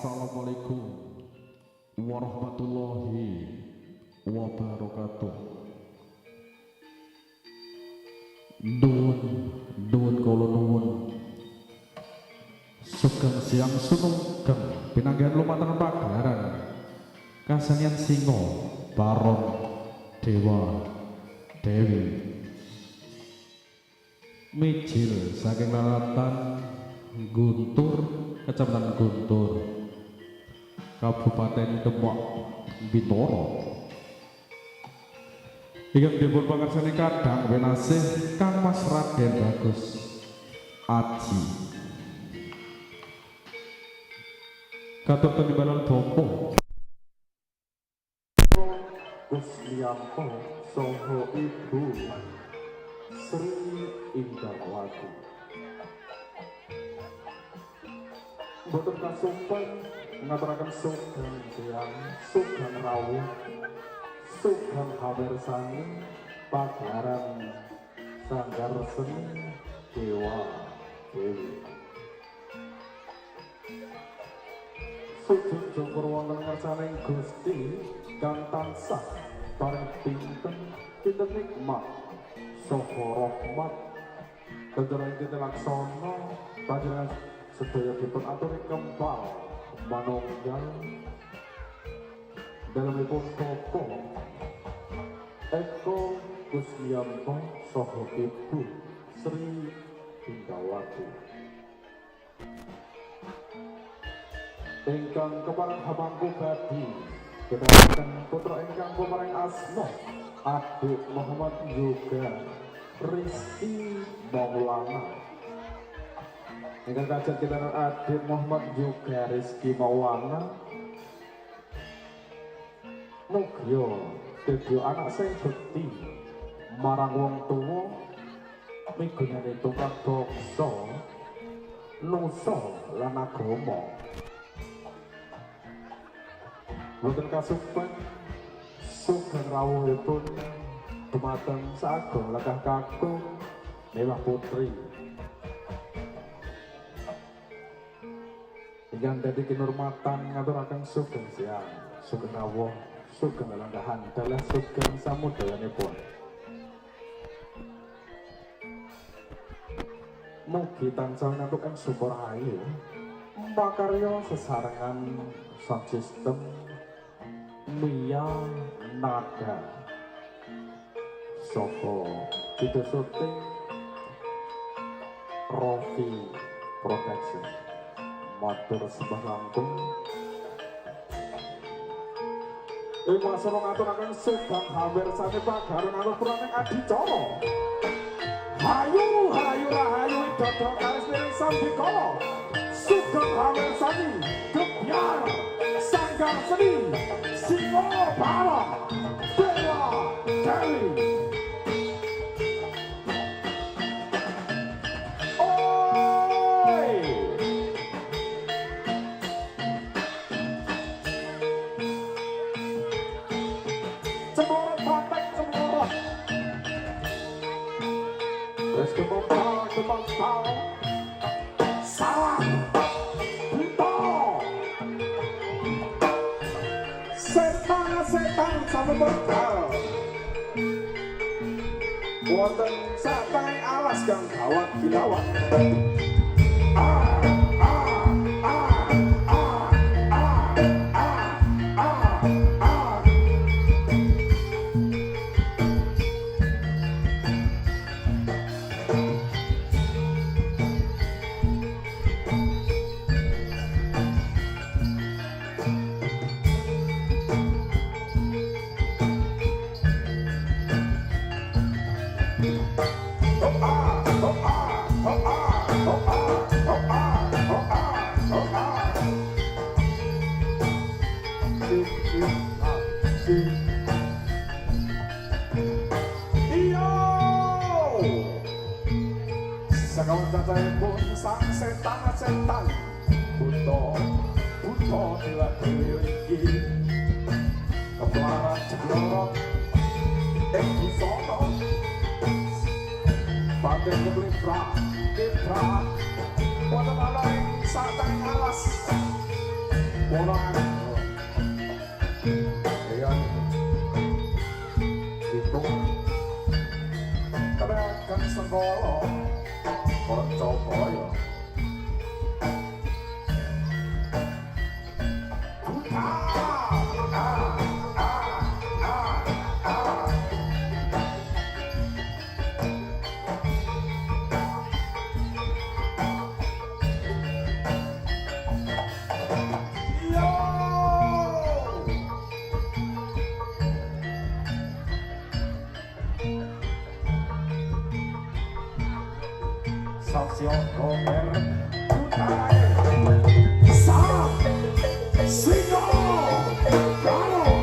Assalamualaikum warahmatullahi wabarakatuh. Nuwun kula nuwun. Sugeng siang sunungkeng pinanggihan lumantar pagelaran kasenian Singo Baron Dewa Dewi mijil saking lalatan Guntur, Kecamatan Guntur, Kabupaten Demak, Bintoro. Ingkang dipun pangarsani kadang wenasih Kang Mas Raden Bagus Aji. Katur penimbalan Bopo Kusliampo Soho Ibu Sri Indrawati. Boten kasumpen ngaturaken sugeng tiyang sugeng rawuh sugeng habersani pagelaran sanggar seni Dewa Dewi. Sujud syukur wonten ngarsaning Gusti kang tansah paring pinten nikmat saha rahmat kanjeng kita laksana panjenengan sedaya dipun aturi kembal manunggal dalemipun Bapak Eko Kusliampo saha Ibu Sri Indrawati ingkang kepareng hamangku badi kedhaton putra ingkang pemareng asma Adik Muhammad Yoga Rizky Maulana. Ingkang kajat kita Adik Muhammad Yoga Rizky Maulana Nugya dadi anak sing bekti marang wong tuwa migunani tumrap bangsa nusa lan agama. Boten kasumpen sugeng rawuhipun dumateng sagung lekah kakung mewah putri ingkang dadi kinurmatan ngaturaken sugeng siang sugeng rawuh sugeng lelanggahan dalah sugeng samudayanipun. Mugi tansah nantuken suparayu makarya sesarengan sound system Mia Nada Soko video syuting Rofi Production matur sembah langkung Mas Solo ngaturaken sugeng habersane pagelaran alur-puraning adicara hayu rahayu widodo karis miring sambikala sugeng habersani gebyar sanggar seni Singo Baron Dewa Dewi. Oi cemorot batek cemorot terus kembang salam setan sama bekal wonten satang alas kang gawat gilawat sakawan cacahipun sang setan buto nilai dewi kepelaran jeblorok busono bagai kebliprak wonten ana ing satang alas Orang Ayan Ito Kanakan sa kolo Orang coba ya Saksio Komer Putai Sa Singo Karo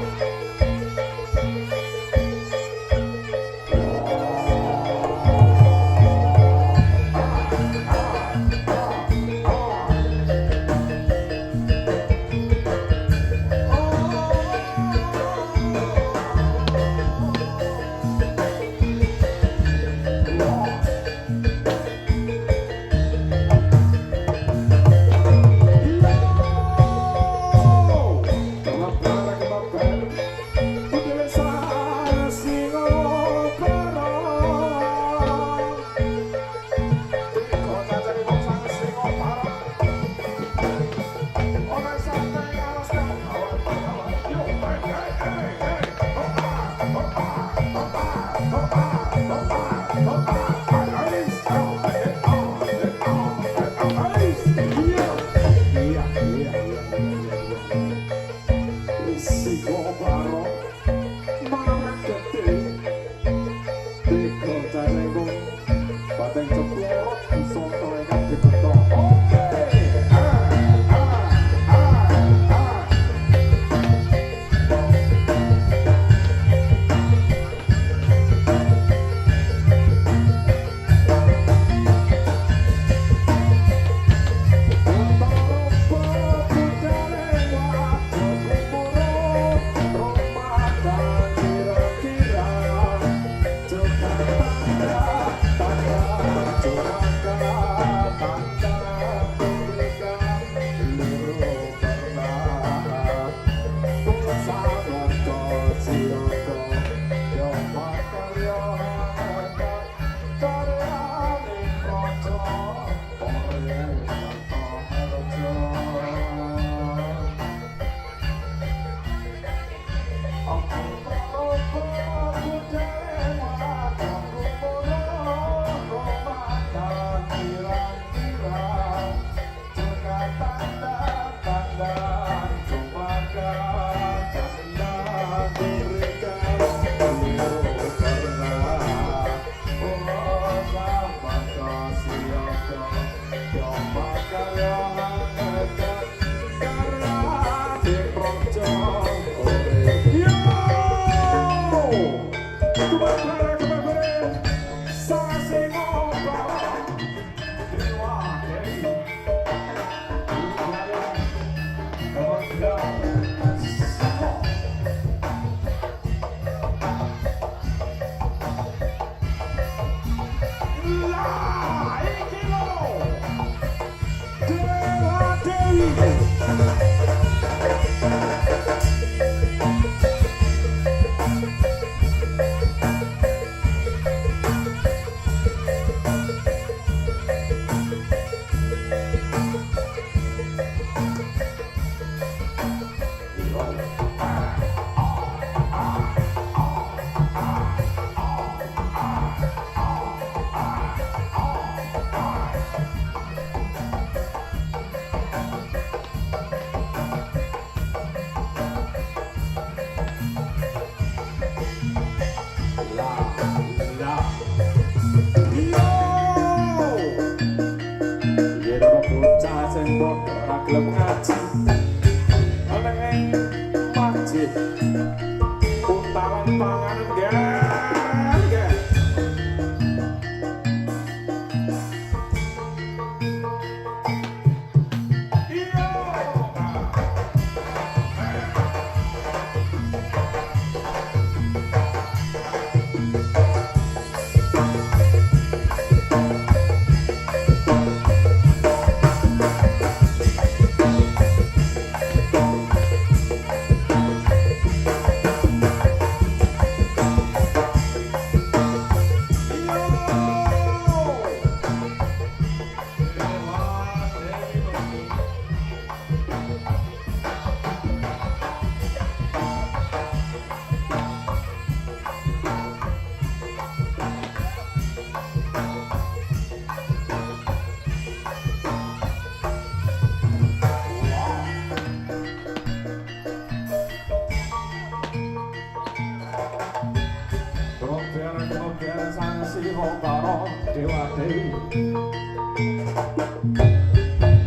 Dewa Dewi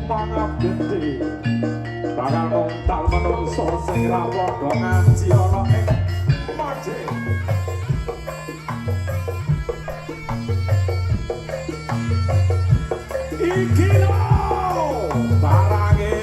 mangap gede bakal nontal menungso sing rawuh do ngaji ana ing maje iki lho barange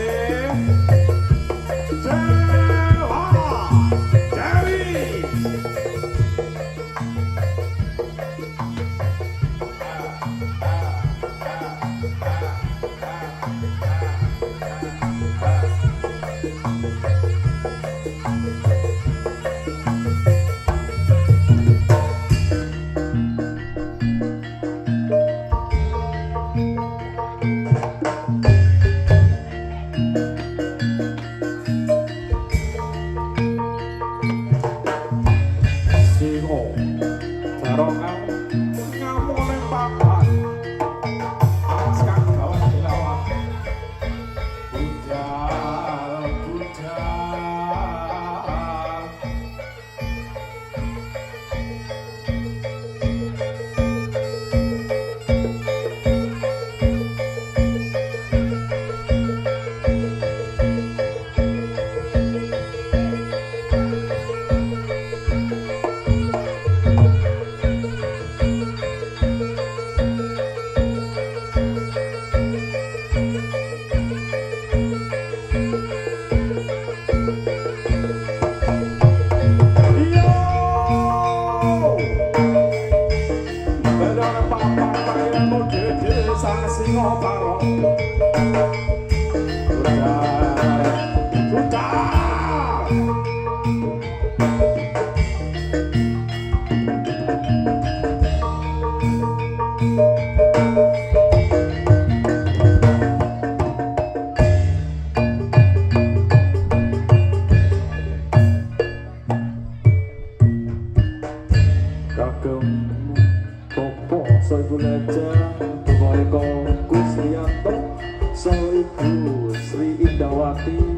Dewa Dewi.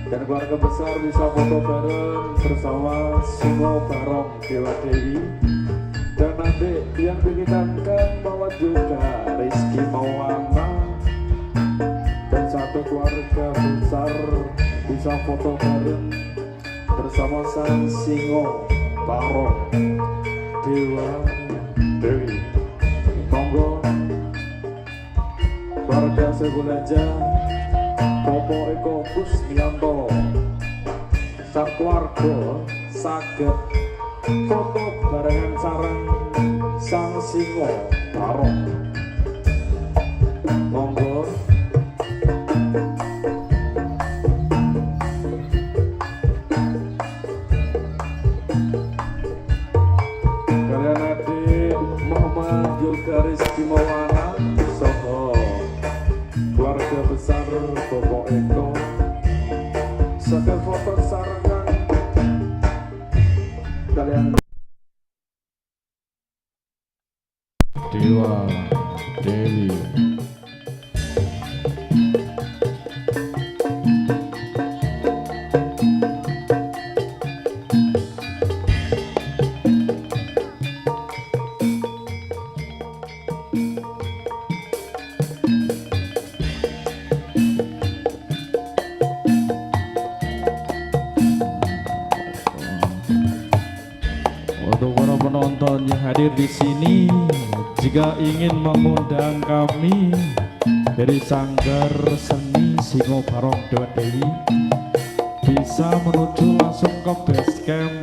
Dan keluarga besar bisa foto bareng bersama Singo Barong Dewa Dewi. Dan nanti yang dikitarkan bawa juga Rizky Maulana. Dan satu keluarga besar bisa foto bareng bersama sang Singo Barong Dewa Dewi. Monggo keluarga Seguleja Popo Eko Kusnianto sakeluarga saged foto barengan sareng sang Singo Barong. Monggo kalian adik Muhammad juga Rizky Maulana soho keluarga besar Popo Eko saged foto sarengan kalian Dewa Dewi. Untuk para penonton yang hadir di sini, jika ingin mengundang kami dari Sanggar Seni Singo Barong Dewa Dewi, bisa menuju langsung ke base camp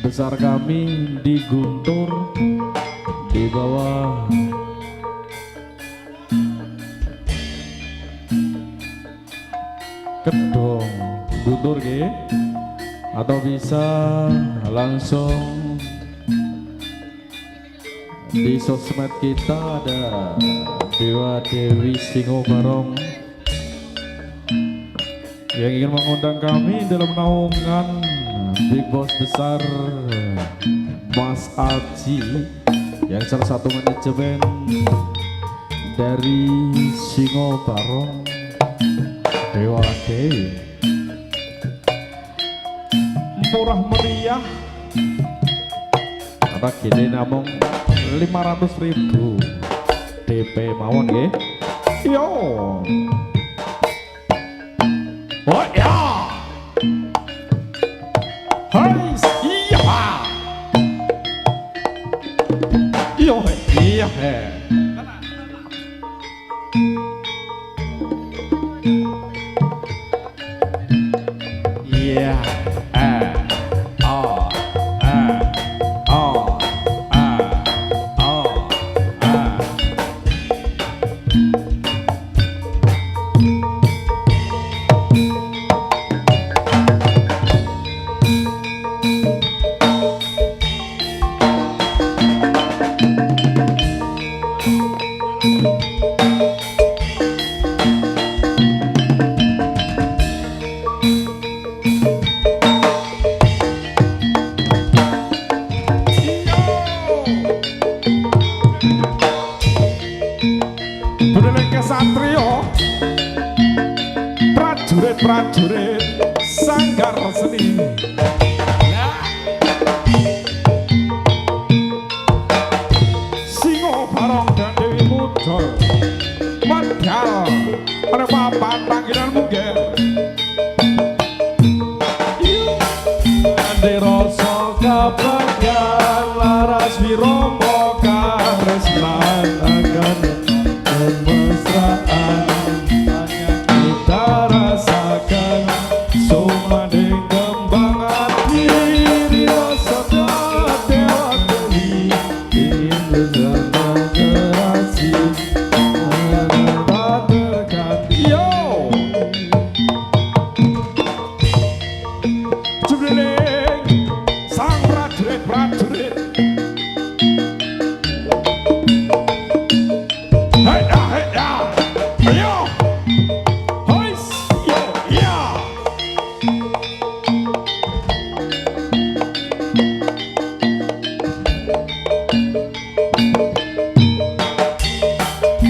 besar kami di Guntur di bawah Kedong Guntur G, atau bisa langsung di sosmed kita ada Dewa Dewi Singo Barong yang ingin mengundang kami dalam naungan Big Boss besar Mas Aji yang salah satu manajemen dari Singo Barong Dewa Dewi. Murah meriah kata gini namung 500.000 DP mawon nggih. Yo. Oh ya. Hai, iya. Yo, iya. Iya. Oh. Oh. Satrio prajurit sanggar seni Singo Barong dan Dewi Muda medal ada papan panggilan mungkin andi rasa kabanggan laras wiromo karesnan akan kemesraan hanya kita rasakan sumanding kembang hati rasa dewa dewi ingin bersama gerasi mengenal terganti yo jubling sang prajurit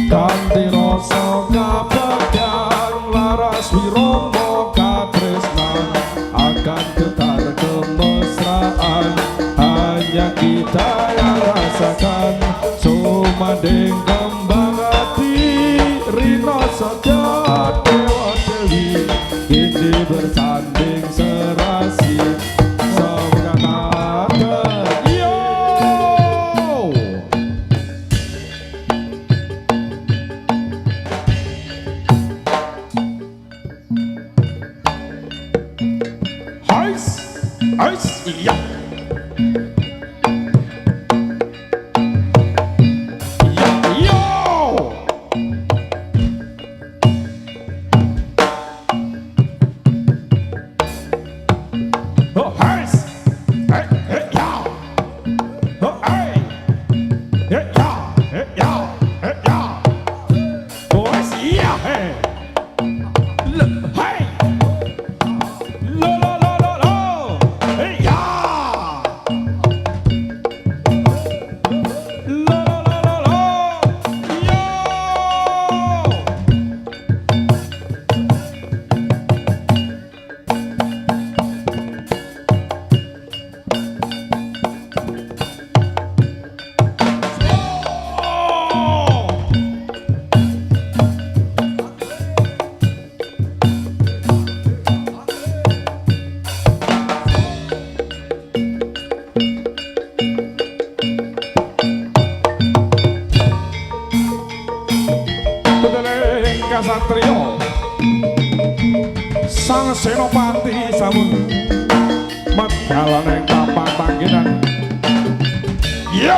kanthi rasa kabagyan laras wiromo katresnan akan getar kemesraan hanya kita yang rasakan sumanding kembang hati rino saja dewa dewi kini bersanding serasi iya. Yo. Oh, hey. Hey, ya. Oh, hey. Hey, ya. Hey, ya. Hey, ya. Oh, iya. Hey. Hey. Satrio sang senopati samun medal ning papan panggilan yo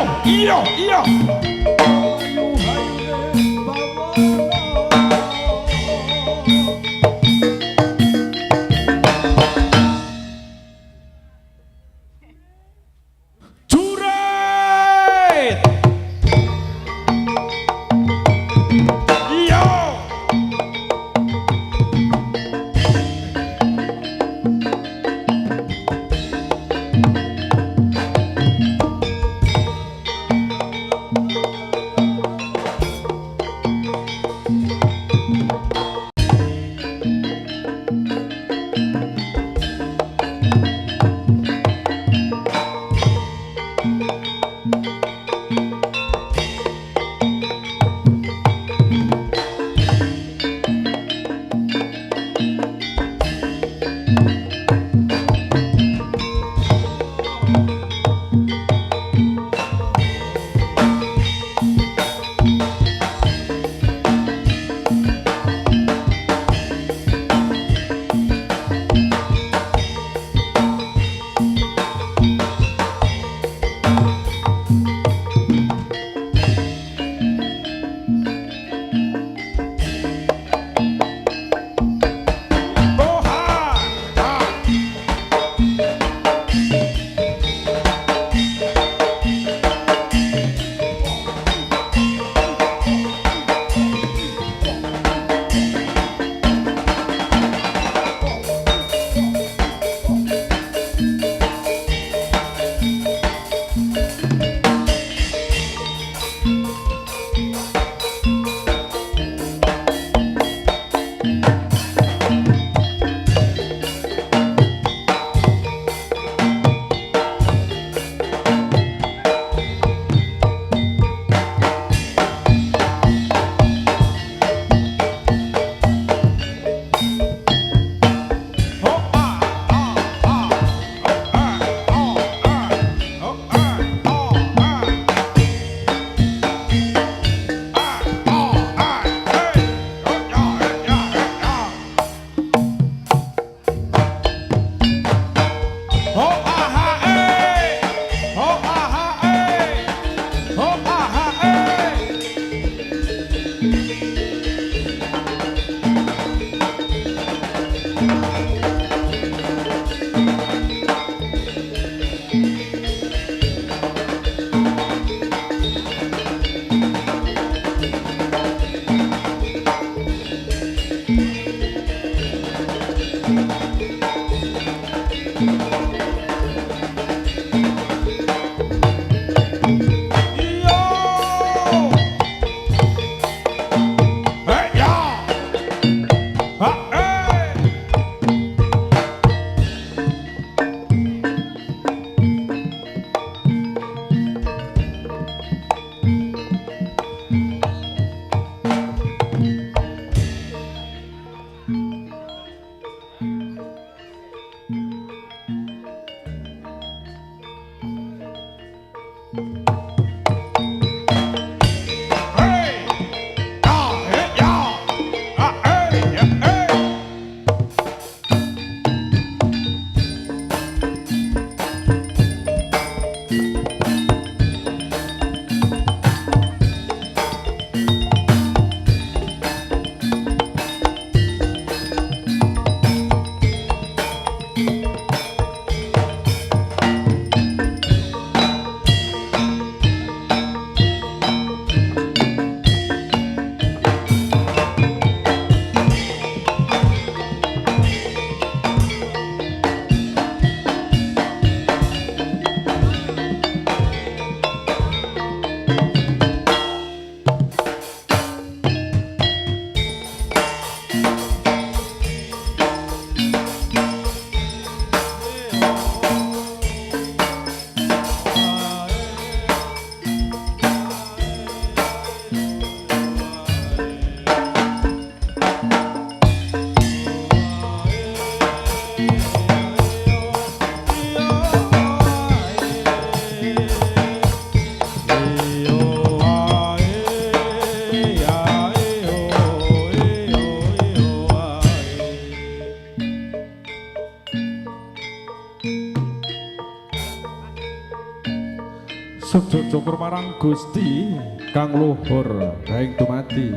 Sujud syukur marang Gusti kang luhur daing dumati.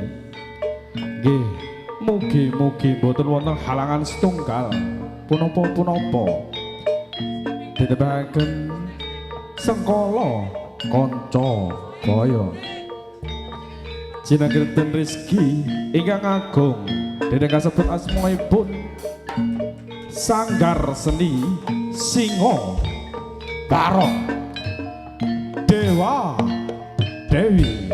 Nggih, mugi-mugi boten wonten halangan setunggal punapa-punapa ditebaken sengkala kanca kaya jinanggeten rezeki ingkang agung dene kasebut asmanipun Sanggar Seni Singo Barok Dewa Dewi.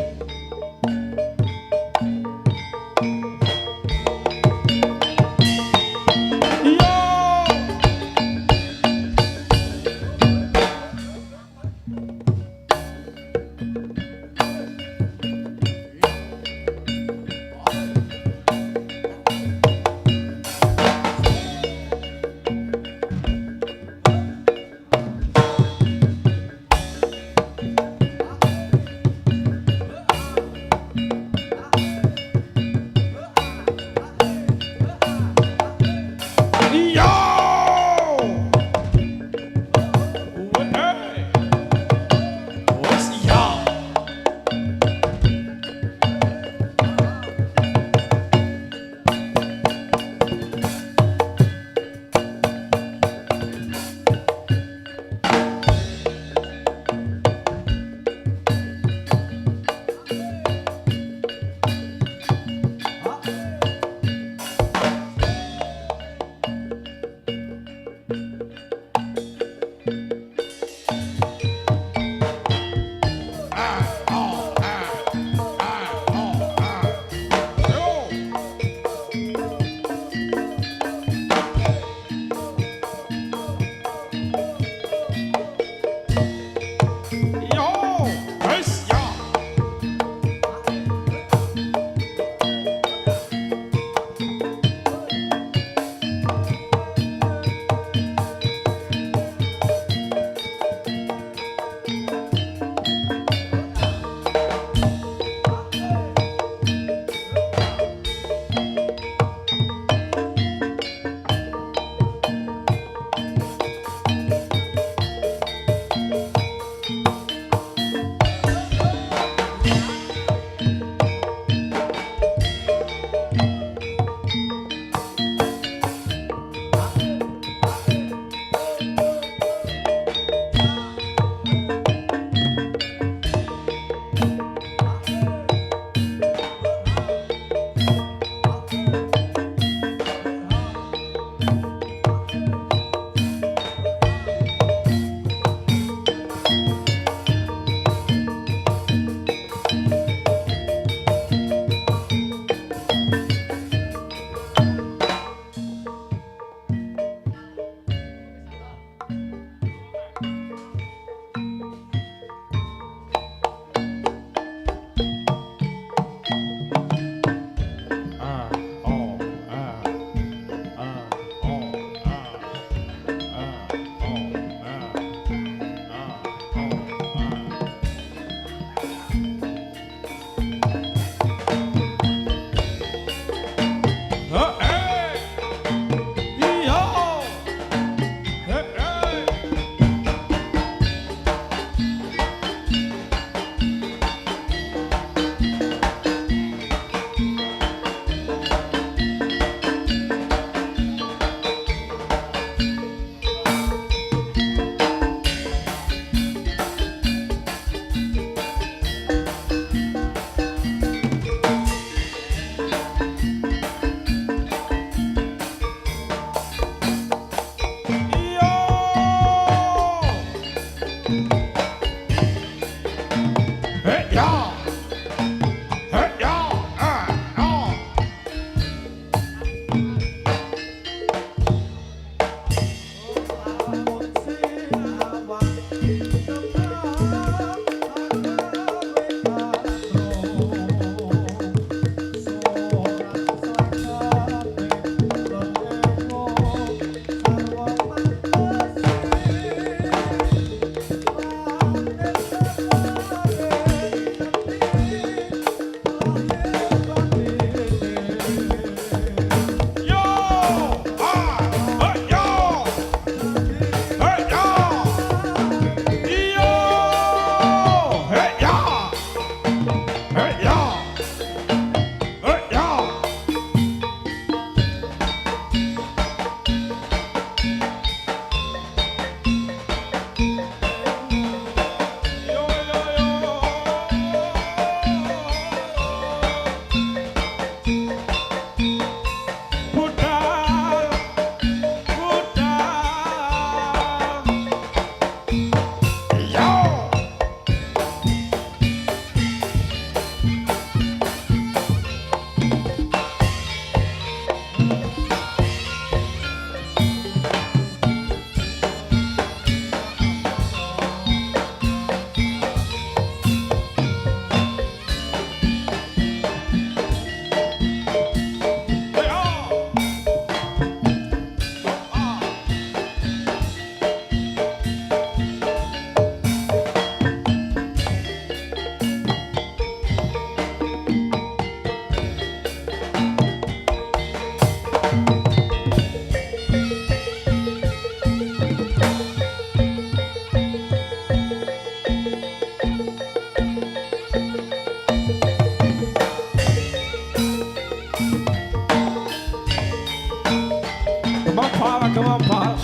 kemapal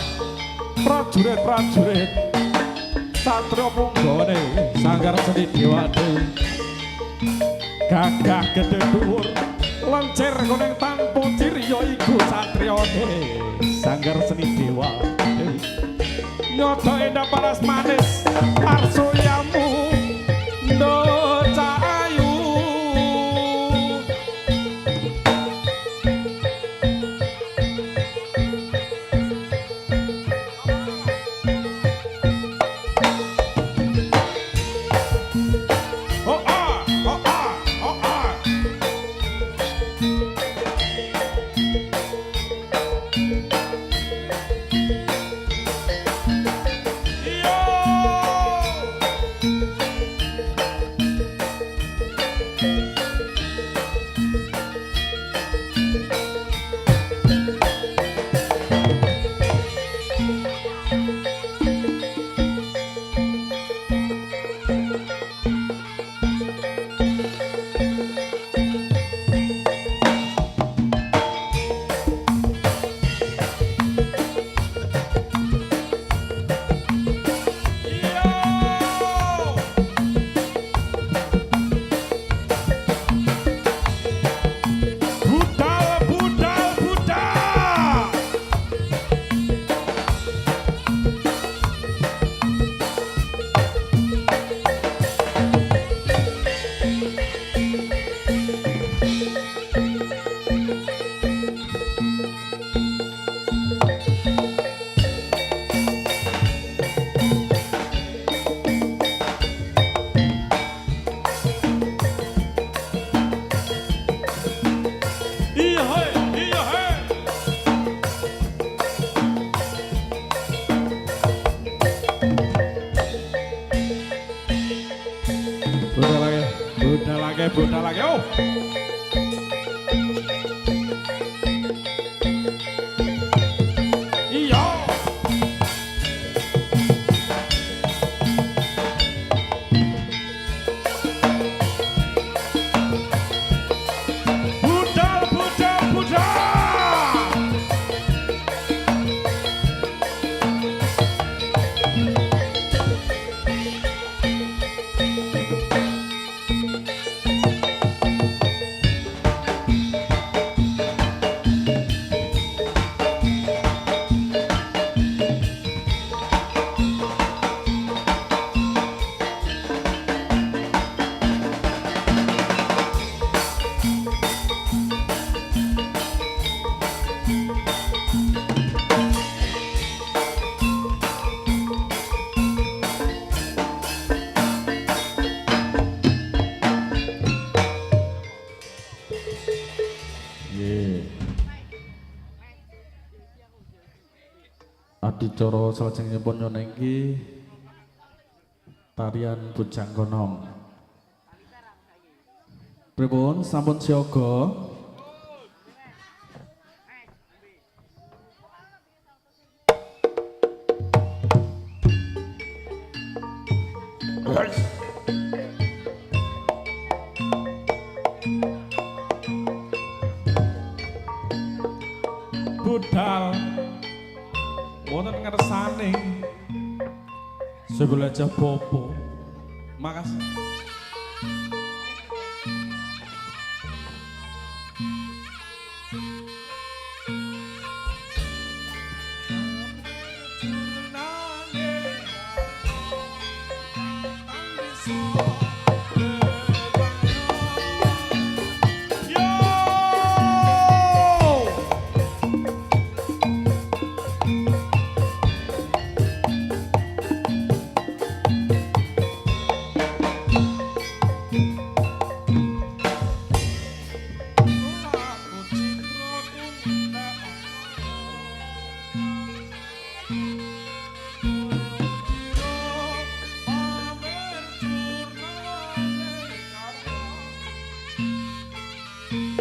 prajurit-prajurit satria punggone Sanggar Seni Dewade gagah gede dhuwur lencer kuning tanpa ciri iku satriyane Sanggar Seni Dewade nyoto endah paras manis arsoyamu ndo cahayu Bunda lagi, oh. Iya. Budal, budal, budal. Adicara salajengipun nyonenggi tarian Bujang Konom. Pripun sampun siaga? Budal wonten ngersane sebelah Bobo. Makasih.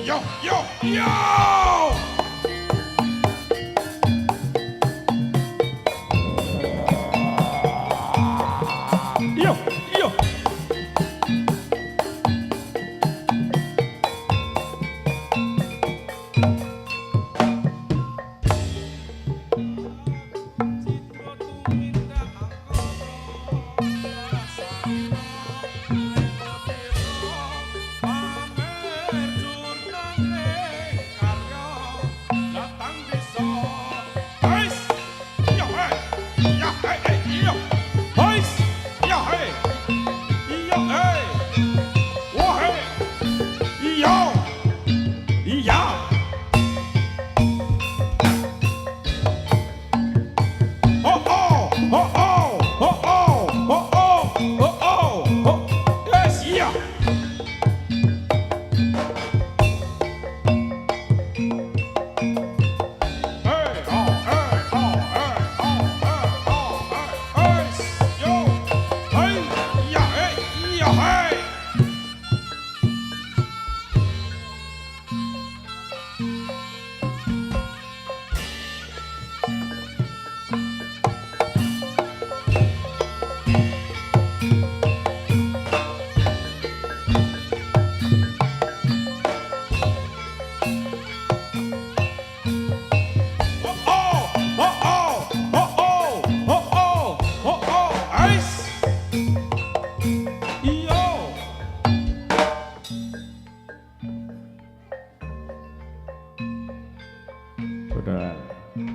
Yo, yo, yo! Yo, yo!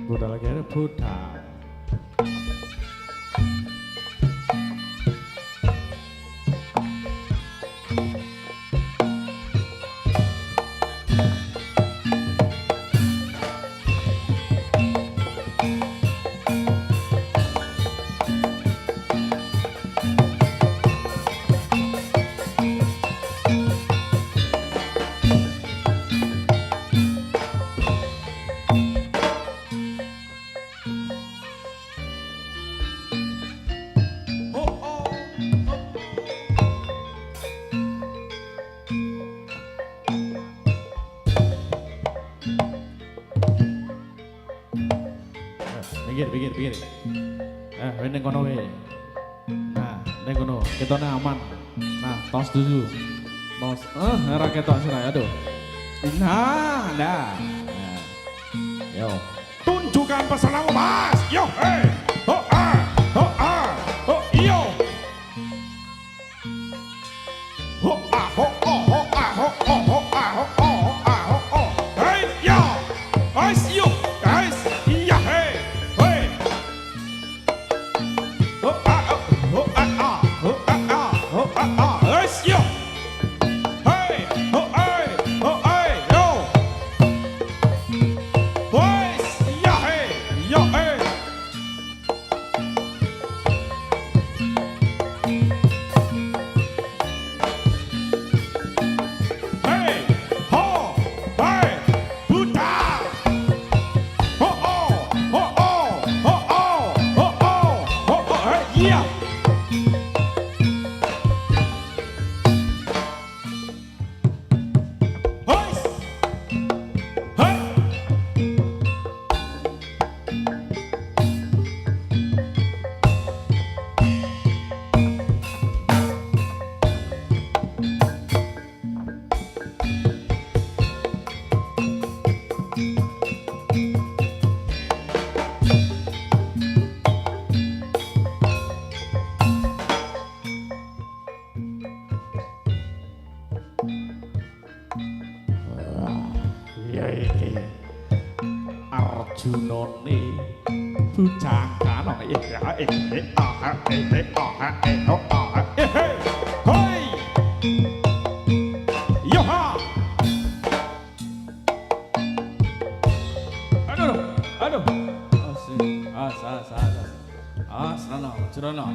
Buddha lagi ada Buddha. Pikir. Ini kono we. Nah, ini kono. Ketone aman. Nah, tos dulu. Tos. Ora ketok sira aduh. Nah. Yo. Tunjukkan pesanmu, Mas. Yo, hey. Yo. Hey, yo. Guys, yo. Guys. Iya, hey. Yeah. Arjunane bujangkan hoi yoha aduh Srana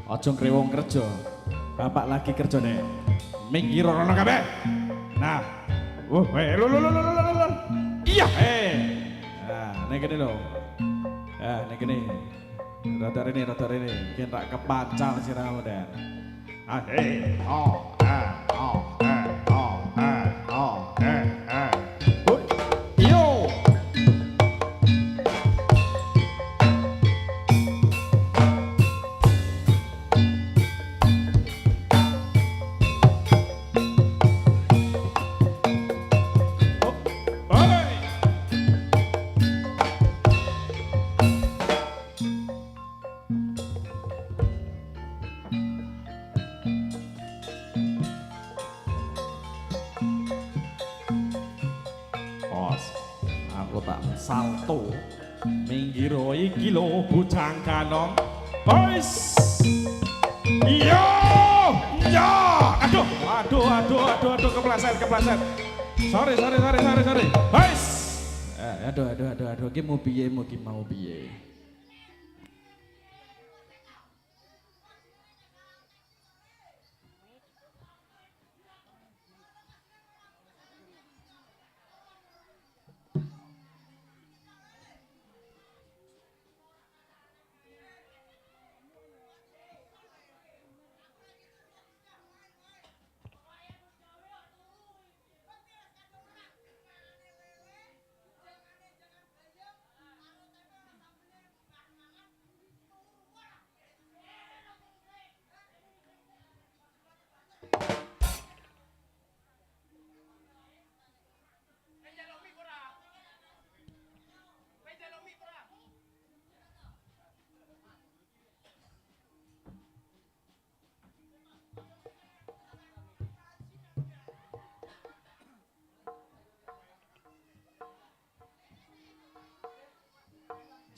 aja ngrewong kerja bapak lagi kerja nek minggir rono kabeh nah iya nah ini lho ini rada ini bikin rak kepacal siramu deh yo aku tak salto minggiro iki lho bujang kanom boys yo aduh kepleset sorry boys aduh iki mau piye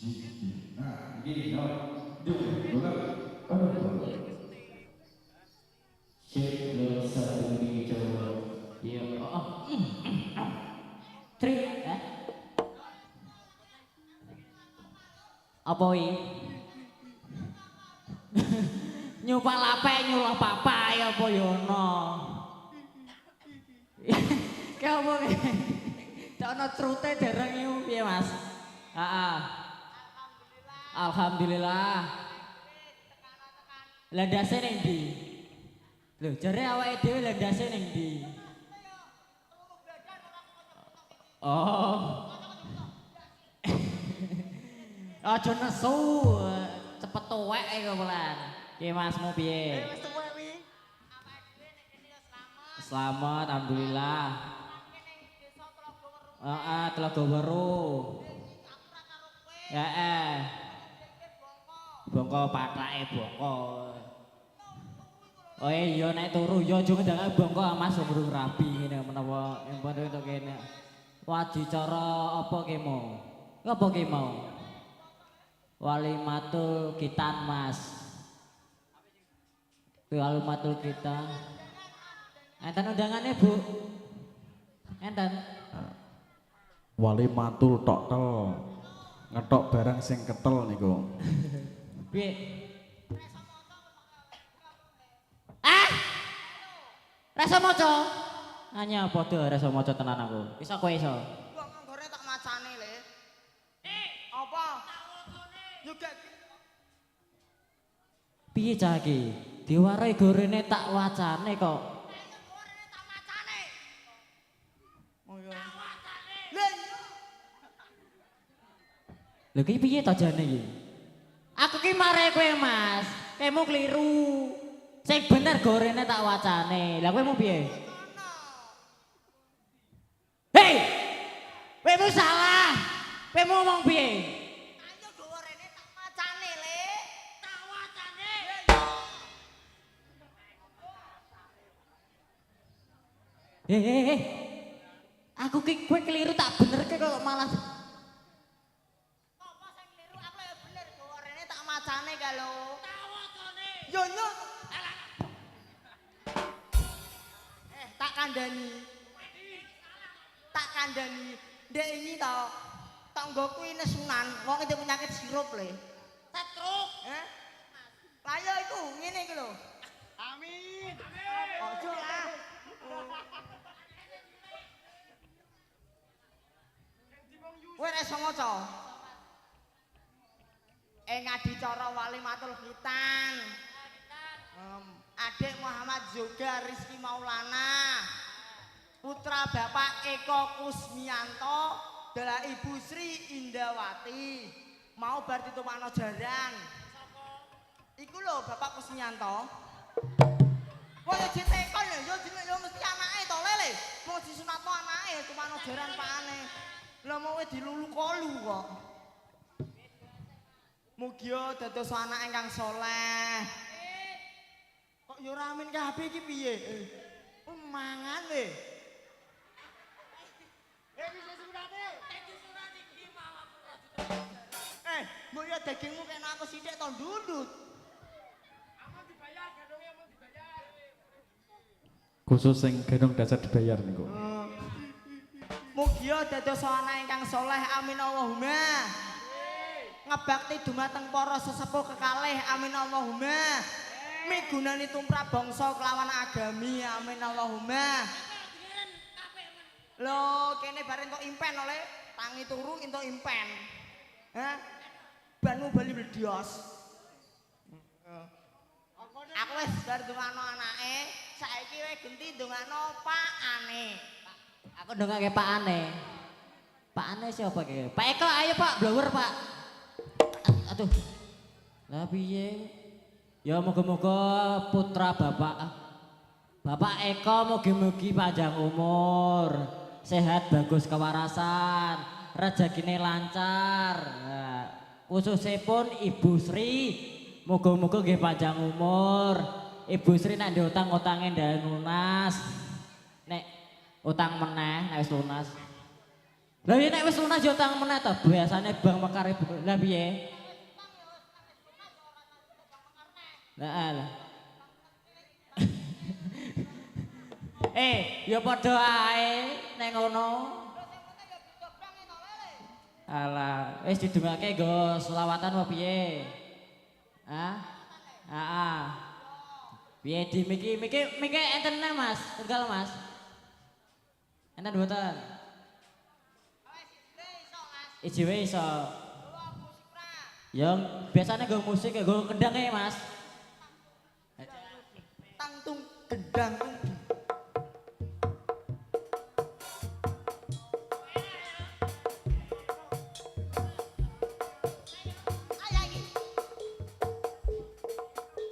Iya, oh. Tri, apa iki? Nyupak lapek nyulah papai apa ya ono. Ki apa ki? Tak ono trute dereng iku piye, Mas? Heeh. Alhamdulillah. Lah ndase ning ndi? Lho, jare awake dhewe lah ndase ning ndi? Oh. Aja nesu, cepet tuwek kok pelan. Ki Masmu piye? Selamat, alhamdulillah. Heeh, Telaga Weru. Heeh. Bongko pathake bongko. Oh iya nek turu ya aja ngendangake bongko Mas urung rabi ngene menawa empon entuk kene. Wadicara apa ki mau? Apa ki mau? Walimatul Kitan Mas. Walimatul Kitan. Enten undangannya Bu? Enten? Walimatul tok tel. Ngetok barang sing ketel niku. Piye? Ah! Rasa maca? Hanya padha rasa maca tenan aku. Iso kowe iso. Wong nggone tak macane le. Apa? Juga Piye cah iki? Diwarai gorene tak wacane kok. gorene tak macane. Oh iya. Lha Lho ki piye to jane iki? Aku ki mare kowe Mas. Kowe kliru. Sing bener gorene tak wacane. Lah kowe mau piye? Hei! Kowe salah. Kowe mau ngomong piye? ayo gorene tak macane le. Tak wacane. Hei. Aku ki kowe kliru tak benerke kok malah Apa sing kliru aku ya bener gorene tak macane ka lho. Tak wacane. Yo yo. Tak kandhani. Tak kandhani. Ndek ini to. Tanggoku ini nesunan, wong itu penyakit sirup le. Setruk. Lah ya iku ngene iki lho. Amin. Amin. Ojo lah. Kowe nek iso maca. Ing adicara Walimatul Khitan. Adik Muhammad Zoga Rizky Maulana. Putra Bapak Eko Kusmianto adalah Ibu Sri Indawati. Mau bar ditumpakno jaran. Iku lho Bapak Kusmianto. Kok ya ditekon lho, yo mesti anake to lele. Mau disunatno anake tumpakno jaran pakane. Lah mau dilulu kolu kok. Mugi dados anak ingkang saleh. Kok yo ora amin kabeh iki piye? Mangan le. Bisa sunate. Dadi sunat iki mau mbok yo dagingmu kena aku sithik to ndundut. Amun dibayar gadonge amun dibayar. Khusus sing gendong dasar dibayar niku. Mugi dados anak ingkang saleh amin Allahumma. Ngebakti dumateng para sesepuh kekalih amin Allahumma. Migunani tumrap bangsa kelawan agami amin Allahumma. Lho kene bareng entuk impen oleh tangi turu entuk impen. Hah? Banmu bali mledios. Aku wis bar ndongakno anake, saiki wis genti ndongakno pakane. aku ndongake pakane. Pakane siapa ki? Pak Eko ayo Pak, blower Pak. Aduh. Lah piye? Ya moga-moga putra Bapak Eko mugi-mugi panjang umur, sehat bagus kewarasan, rezekine lancar. Nah, khususipun Ibu Sri, moga-moga nggih panjang umur. Ibu Sri nek ndek utang-utange ndak lunas. Nek utang meneh nek wis lunas. Lah yen nek wis lunas yo tang meneh to, biasane Bang Mekar ibu. Lah piye? Lah. Ya padha ae nek ngono. Alah, wis didungake nggo selawatan apa piye? Hah? Heeh. Piye di miki enten Mas, tunggal Mas. Enten mboten? Ijiwe iso. Yang biasanya nggo musik nggo kendang ya Mas. Tangtung gendang.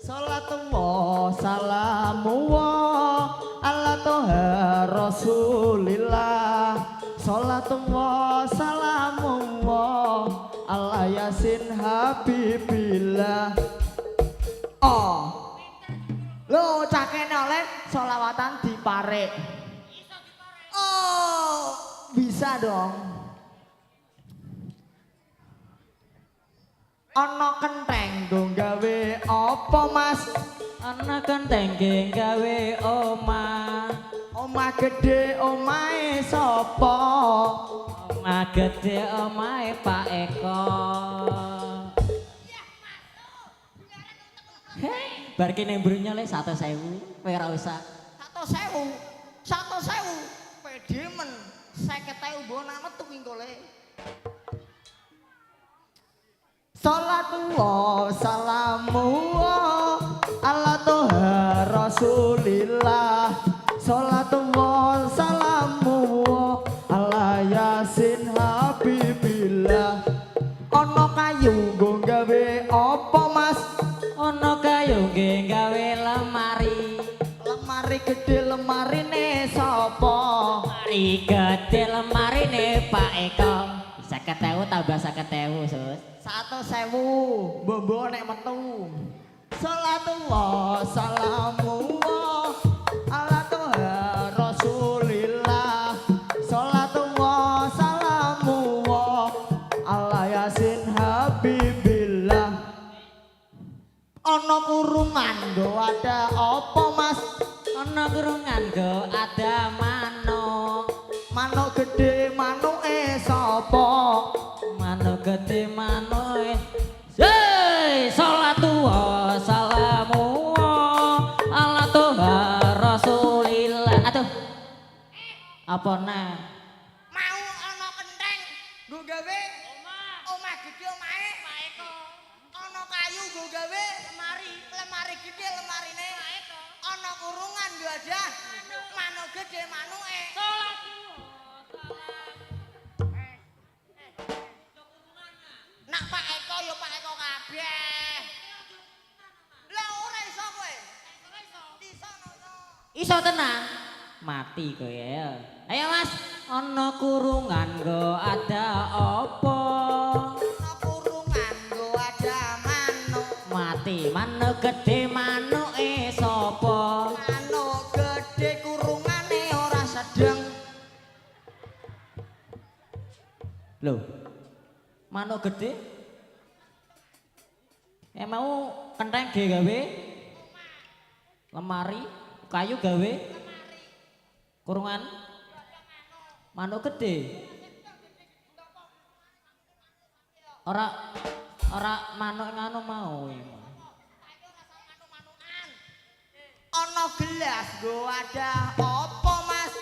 Salatullah salamullah ala toha rasulillah. Salatullah salamullah ala yasin habibillah. Oh lo cakene oleh solawatan diparek. Oh bisa dong. Ana kenteng go gawe apa Mas? Ana kenteng ge gawe omah. Omah gede omahe sapa? Omah gede omahe Pak Eko. Hei, bar kene mbrunya le 100.000, kowe ora usah. 100.000. 100.000. Pede men 50.000 mbok nak metu ki kole. Salatullah salamullah ala toha rasulillah. Salatullah salamullah ala yasin habibillah. Ana kayu nggo gawe apa Mas? Ana kayu ge gawe lemari. Lemari gede lemarine sapa? Lemari gede lemarine Pak Eko. 50.000 tambah 50.000, Sus. 100.000 mbok nek metu. Salatullah salamullah ala toha rasulillah. Salatullah salamullah ala yasin habibillah. Ana kurungan nggo ada apa Mas? Ana kurungan go ada manuk. Manuk gede manuke sapa? Manuk gede manuke. Hei, salatullah salamullah ala toha rasulillah. Aduh. Apa nah? Mau ana kenteng nggo gawe omah gede omahe Pak Eko. Ana kayu nggo gawe lemari gede lemarine Pak Eko. Ana kurungan nggo ada manuk gede manuke. Nak Pak Eko ya Pak Eko kabeh. Lah ora iso kowe. Iso tenan. Mati kowe ya. Ayo Mas, ana kurungan go ada apa? Ana kurungan nggo ada manuk. Mati manuk gede manuke sapa? Manuk gede kurungane ora sedeng. Loh. Manuk gede? Mau kenteng ge gawe? Lemari, kayu gawe? Kurungan? Manuk gede? Ora manuk nganu mau. Ana gelas nggo ada apa Mas?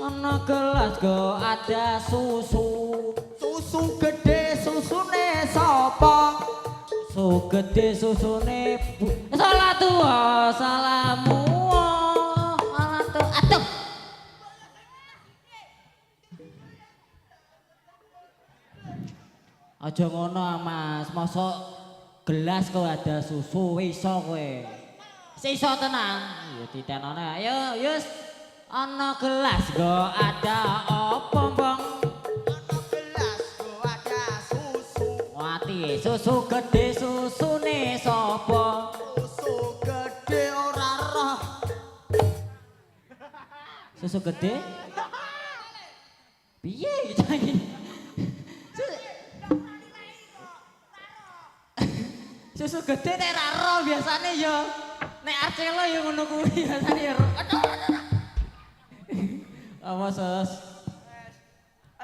Ana gelas go ada susu. Susu gede susune sapa? Susu gede susune salatullah salamullah alatu. Atuh. Aja ngono Mas, mosok gelas kok ada susu iso kowe. Iso tenan. Ya ditenone. Ayo, yus. Ana gelas go ada apa, Bang? Ana gelas nggo ada susu. Mati susu gede susune sapa? Susu gede ora roh. Susu gede? Piye iki? Susu gede nek ra ro biasane ya. Nek Arcelo ya ngono kuwi biasane ya. Aduh. Apa sus?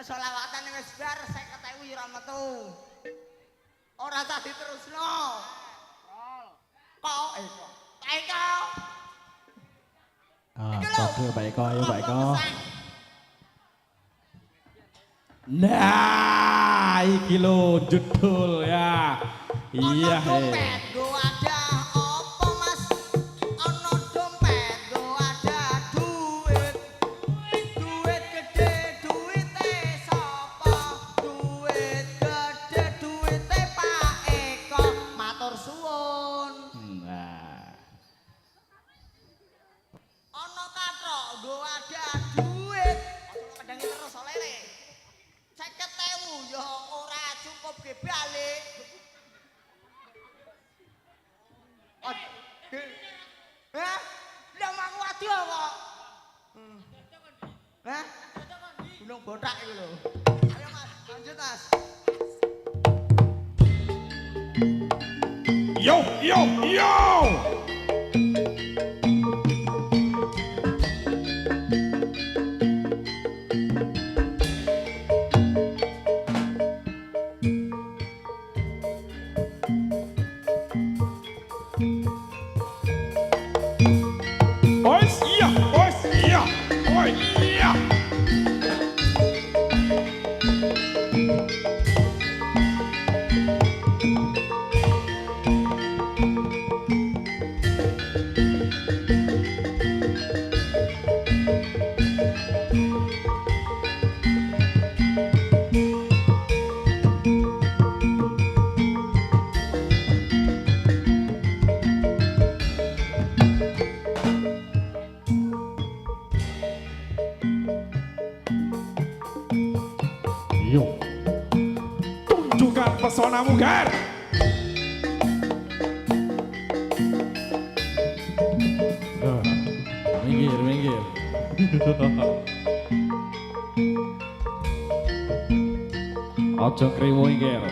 Selawatan wis bar 50.000 ora metu. Ora tak diterusno. Kok Eko. Eko. Oke, Pak Eko, ayo Pak Eko. Nah, iki lho judul ya. Iya, dompet go ada apa Mas? Ono dompet go ada duit. Duit gede duite sapa? Duit gede duite Pak Eko. Matur suwun. Nah. Ono kathok go ada duit. Ojo kedangi terus oleh. 50.000 ya ora cukup ge balik. Hah? Lah aku adi kok. Hah? Gunung botak iku lho. Ayo Mas, lanjut Mas. Yo, yo, yo. Boys, iya, boys, iya, boy, iya. Yo, tunjukkan pesonamu, Gar. Minggir, minggir. Ojo kriwo Gar.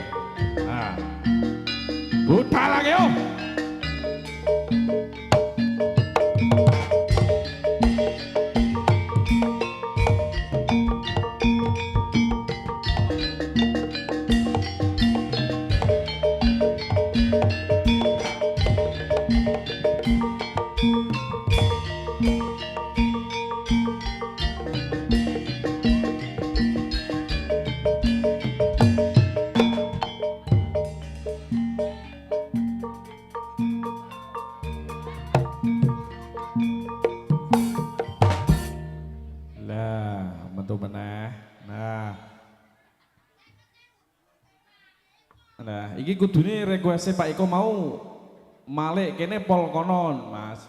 Nah, buta lagi om. Lah, metu meneh. Nah, iki kudune request Pak Eko mau malik kene pol konon, Mas.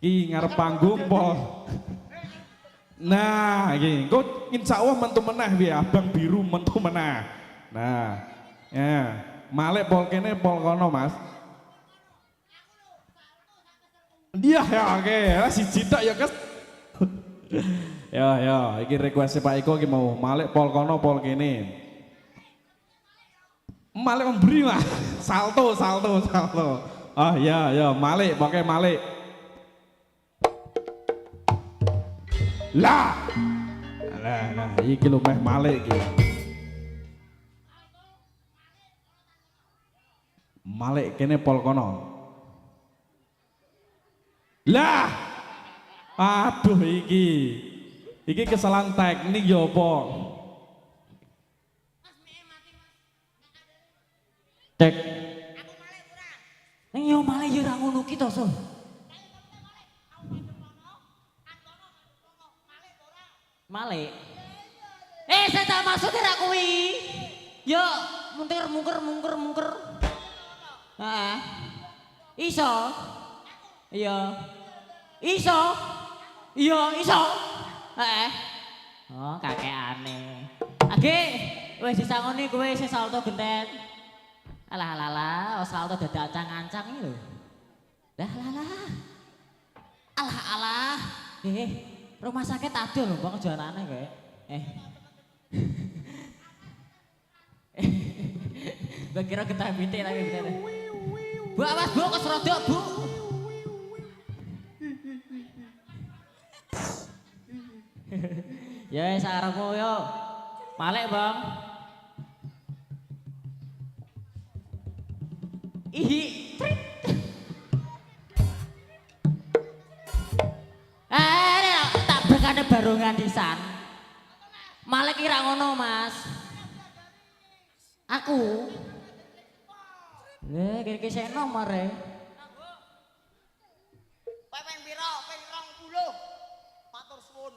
Iki ngarep panggung pol. Nah, iki engko insyaallah mentu meneh piye abang biru mentu meneh. Nah, ya, malik pol kene pol kono, Mas. Iya ya, oke, siji tok ya, Kes. Ya, iki request Pak Eko iki mau malik pol kono pol kene. Malik memberi lah, salto. Oh ya, malik, pakai malik. Lah, iki lho meh malik iki. Malik kene pol kono. Lah, aduh iki kesalahan teknik ya apa? Cek. Ning yo malah yo ra ngono ki to, Sun. Malik. Saya tak maksud ra kuwi. Yo mungker. Heeh. Iso. Iya. Iso. Heeh. Oh, kakekane. Age, wis disangoni kowe sing salto genten. Alah, salto dadi ancang-ancang iki lho. Alah. Rumah sakit adol lho, kok juarane kowe. Gue kira getah bintik tapi bener. Bu awas Bu keserodok Bu. Ya wis arepmu yo. Malik Bang. Ihi. Tak bekane barongan disan. Malik kira ngono Mas. Aku. Kira-kira saya nomor ya. Peng piro? Peng 20. Matur suwun.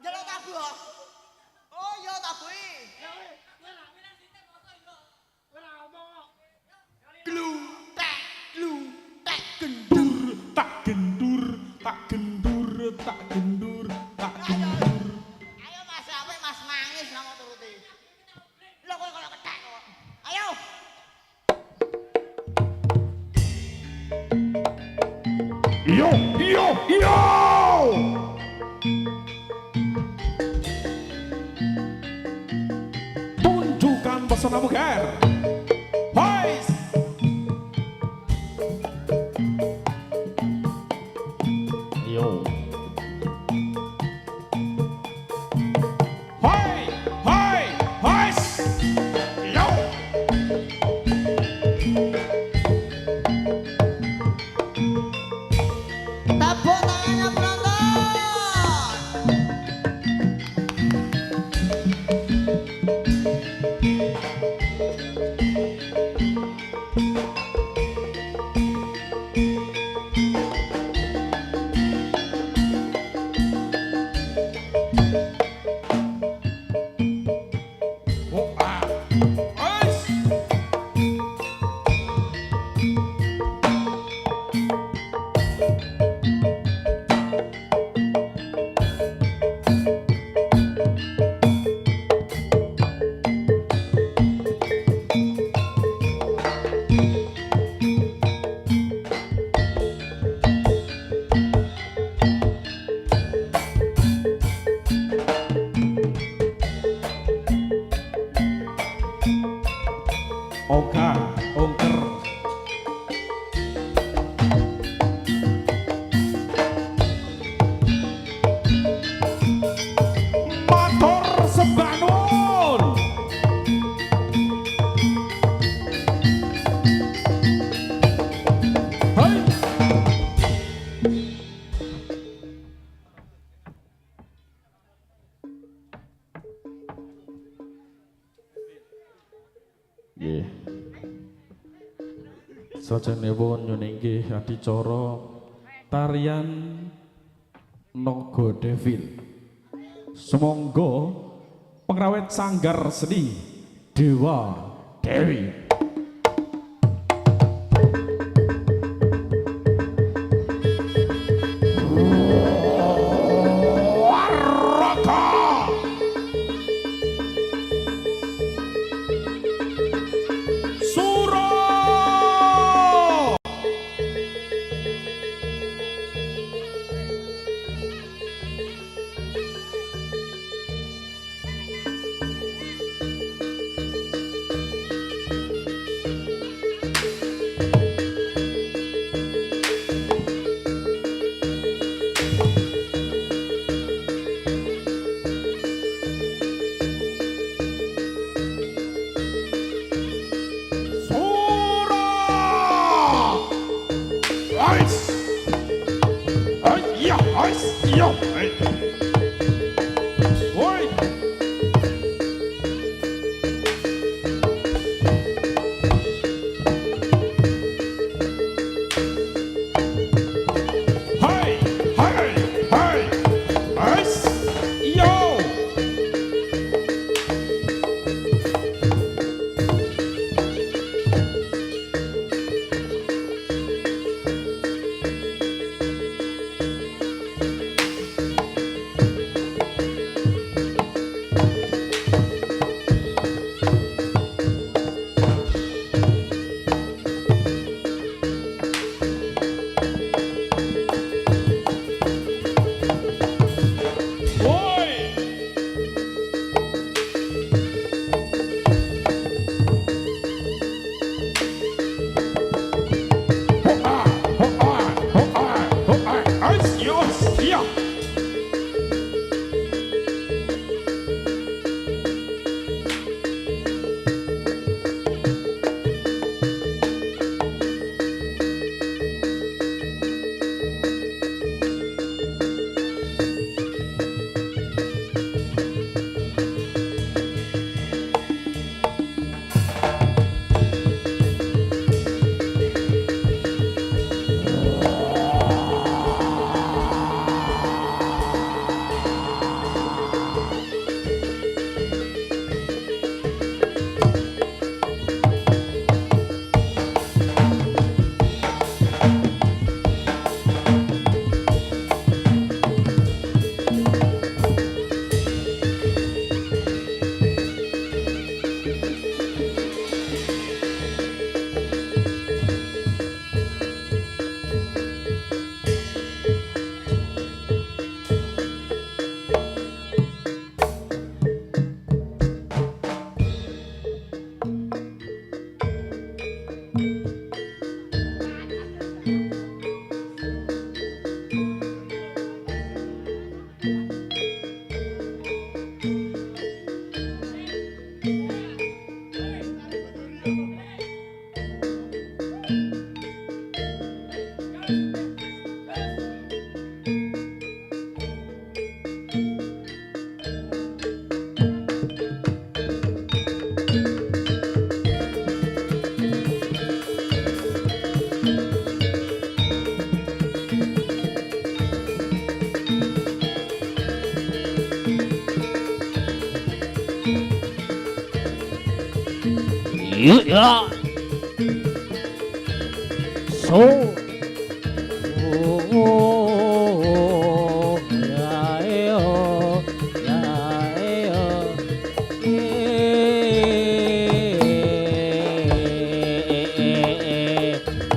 Jaluk tabu. Oh iya tabu. Glu tek gendur. Tak gendur, tak gendur, tak gendur, tak gendur. Ayo Mas, apik Mas nangis nang turuti. Lho kok kaya kethek kok. Ayo. Yo, yo, yo. Tunjukkan pesonamu Ger. Hai. Yo. Hai, hai, hai. Yo. Tepuk tangannya penonton. Oh, ah. Hai. Oga, ongker. Matur sembah nuwun. Hai. Nggih. Sajenipun nyuninggih adicara tarian Naga Devil. Semonggo pengrawit sanggar seni Dewa Dewi. Waraka. Suro. Ice! Yeah, ice! Yeah! Oi! Hey! Hey! Hey! Ice! Yo! Yuk ya. So. Oh, ya yo, ya yo.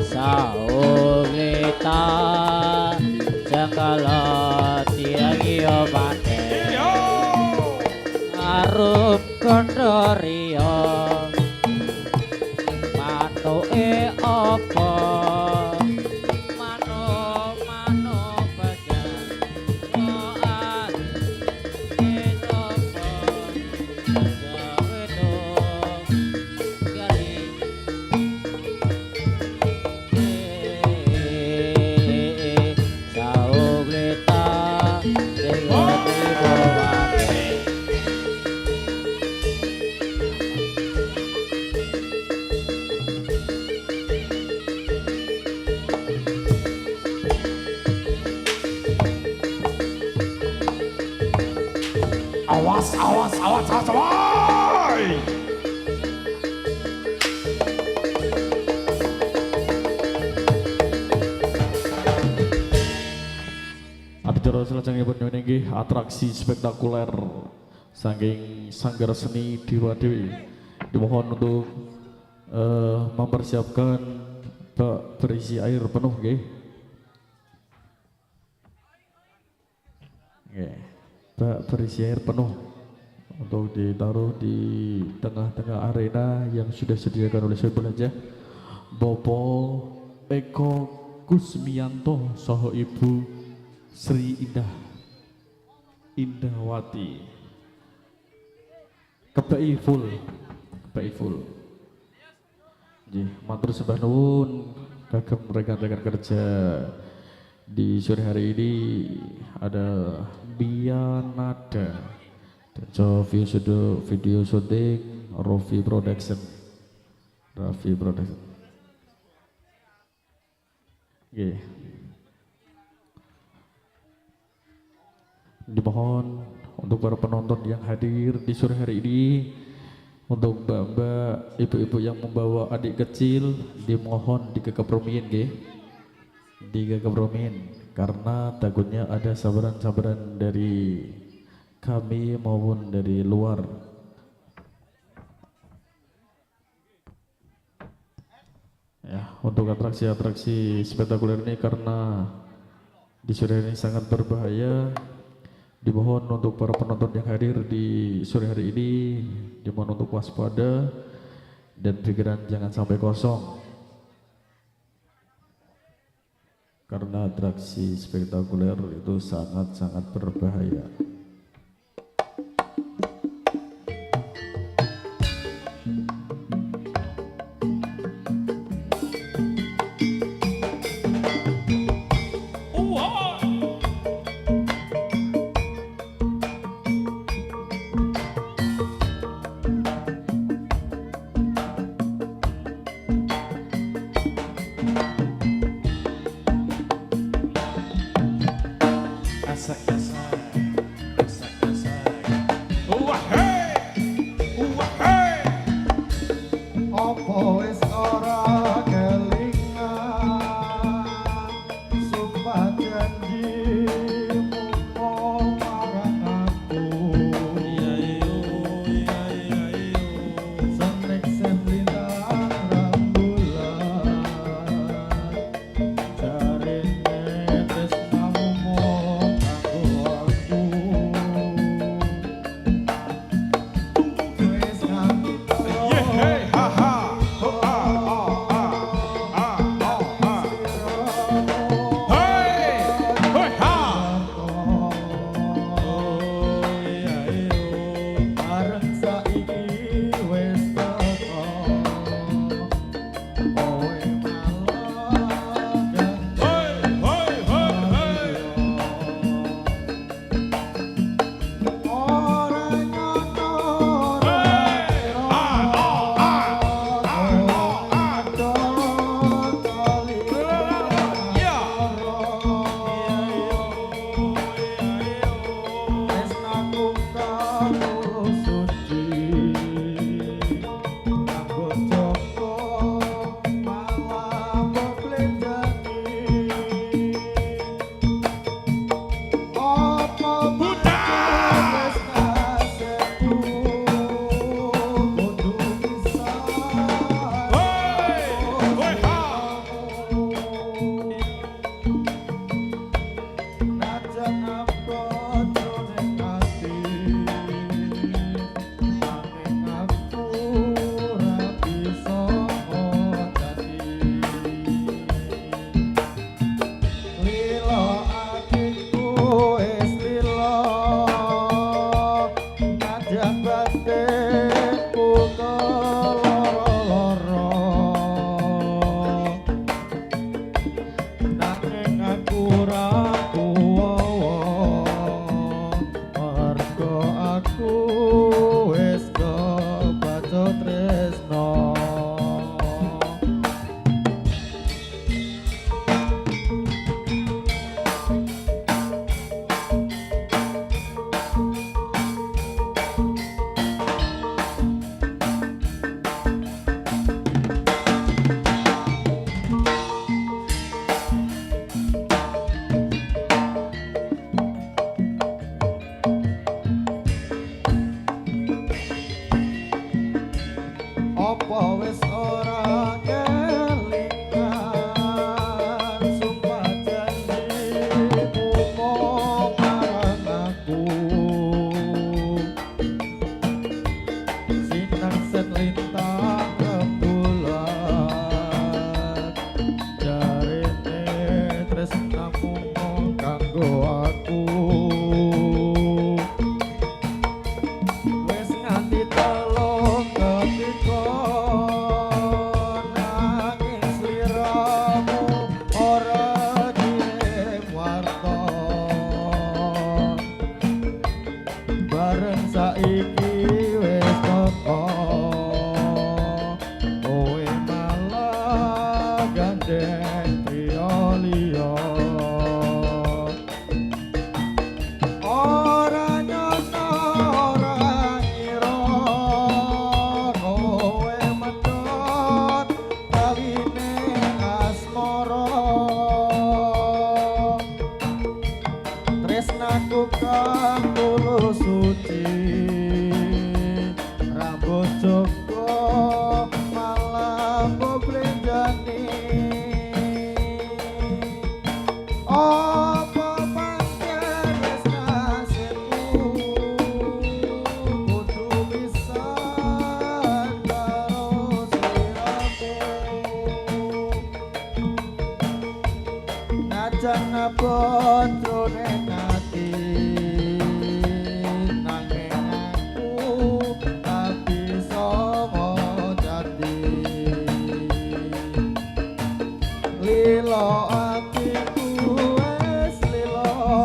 Saulita jangkala tiang yo mate. Arup kondorio manoke apa mano bajan loan esopo gawe do gali saugleta regoti bawake. Awas, awas, awas, awas, awas. Adicara selajengipun nggih atraksi spektakuler saking Sanggar Seni Dewa Dewi. Dimohon untuk mempersiapkan bak berisi air penuh nggih. Nggih. Bak berisi air penuh untuk ditaruh di tengah-tengah arena yang sudah disediakan oleh Saiful Hajah Bopo Eko Kusmianto saha Ibu Sri Indawati. Kebai full. Nggih, matur sembah nuwun kagem rekan-rekan kerja di sore hari ini. Ada Bianada dan video syuting Raffi Production. Nggih. Dimohon untuk para penonton yang hadir di sore hari ini, untuk mbak-mbak, ibu-ibu yang membawa adik kecil, dimohon dikekepromin nggih. Dikekepromin karena takutnya ada sabaran-sabaran dari kami maupun dari luar. Ya, untuk atraksi-atraksi spektakuler ini karena di sore ini sangat berbahaya. Dimohon untuk para penonton yang hadir di sore hari ini, dimohon untuk waspada dan pikiran jangan sampai kosong. Karena atraksi spektakuler itu sangat-sangat berbahaya. tresnaku kang tulus suci rambut joko malam boblenjani apa pancen wis nasibku kudu pisan karo sliramu najan abot jroning ati nanging aku tak bisa ngojati lilo atiku wis lilo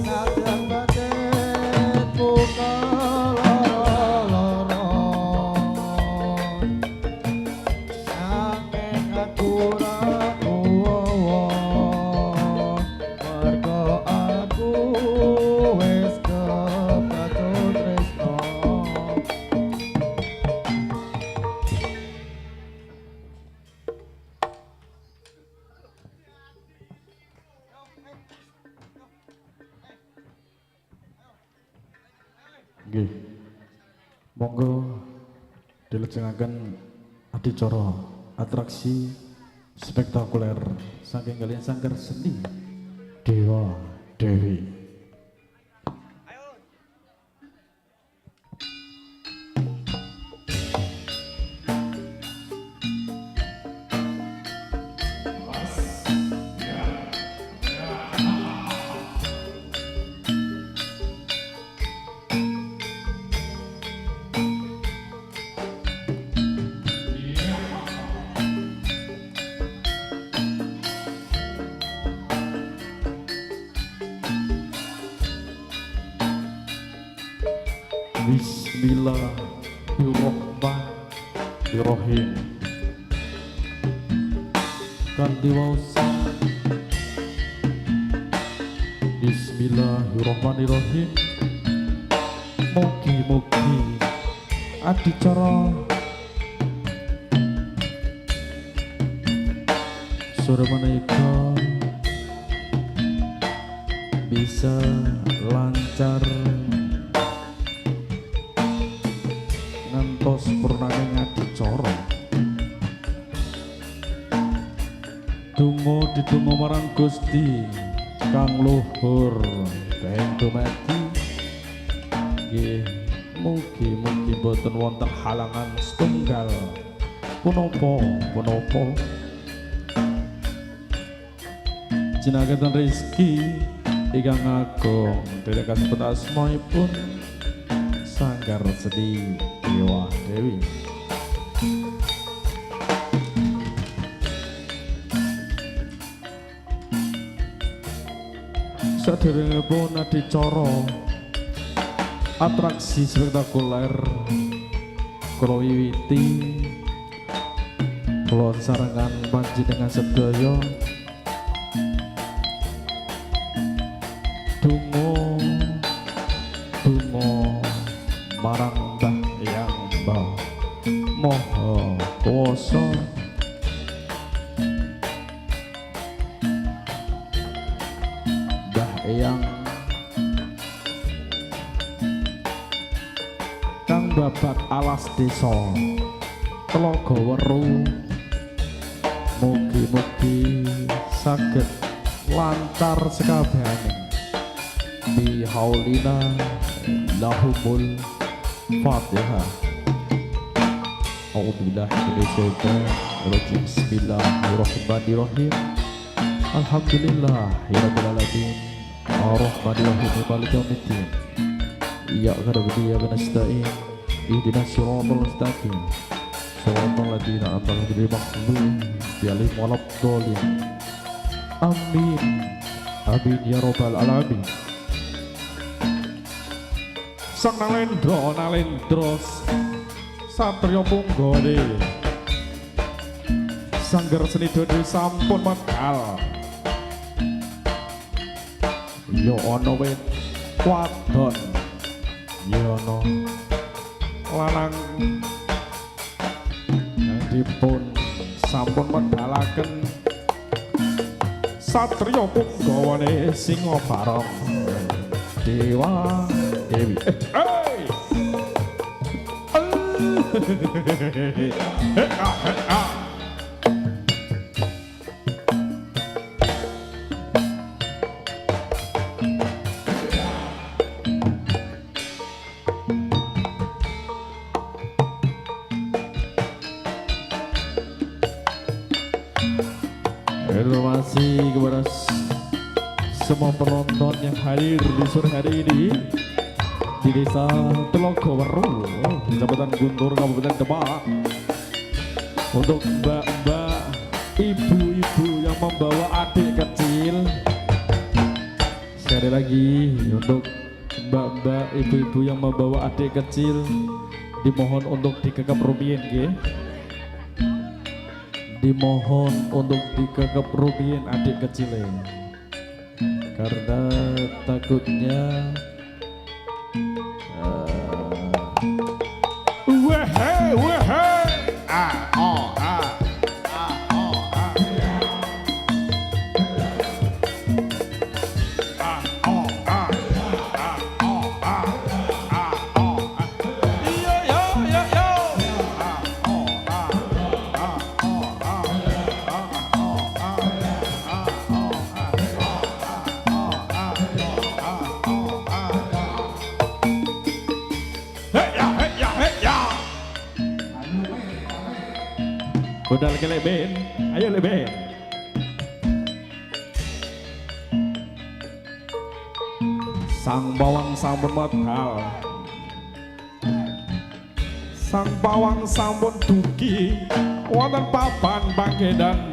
najan batinku keloro-loro nanging aku ra kuwowo mergo aku wis kepacut tresno Nggih. Monggo dilajengaken adicara atraksi spektakuler saking kalian sanggar seni Dewa Dewi. Bismillahirrahmanirrahim. Kanthi waosa Bismillahirrahmanirrahim. Mugi-mugi adicara sore menika bisa lancar ngantos purnaning adicara. Donga didonga marang Gusti kang luhur kang dumadi. Nggih, mugi-mugi boten wonten halangan setunggal punapa-punapa. Jenengan rezeki ingkang agung dherek kasebut asmanipun Sanggar Seni Dewa Dewi. Saderengipun adicara atraksi spektakuler kula wiwiti kula sarengan panjenengan sedaya donga marang Mbah Eyang Mbah Maha Kuwasa. Mbah Eyang kang babat alas desa Telaga Weru, mugi-mugi saged lancar sekabehane bihaulina lahumul Fatihah. A'udzubillahi minasyaitonirrajim. Bismillahirrahmanirrahim. Alhamdulillahirabbil alamin. Arrahmanirrahim. Maliki yaumiddin. Iyyaka na'budu wa iyyaka nasta'in. Ihdinas siratal mustaqim. Shiratal ladzina an'amta 'alaihim ghairil maghdubi 'alaihim waladdallin. Amin. Amin ya rabbal alamin. Sang Nalendra Satrio Punggone Sanggar Seni Dewi sampun medal. Ya ana wit wadon, ya ana lanang dipun sampun medalaken Satrio Punggawane Singa Barong Dewa Dewi hey! Terima kasih kepada semua penonton yang hadir di sore hari ini di Desa Telogoweru, Kecamatan Guntur, Kabupaten Demak. Untuk mbak-mbak, ibu-ibu yang membawa adik kecil, sekali lagi untuk mbak-mbak, ibu-ibu yang membawa adik kecil, dimohon untuk dikekep rumiyin nggih. Dimohon untuk dikekep rumiyin adik kecilnya, karena takutnya wehe wehe Budal ke leben, ayo leben. Sang bawang sampun medal, sang bawang sampun dugi wonten papan panggenan.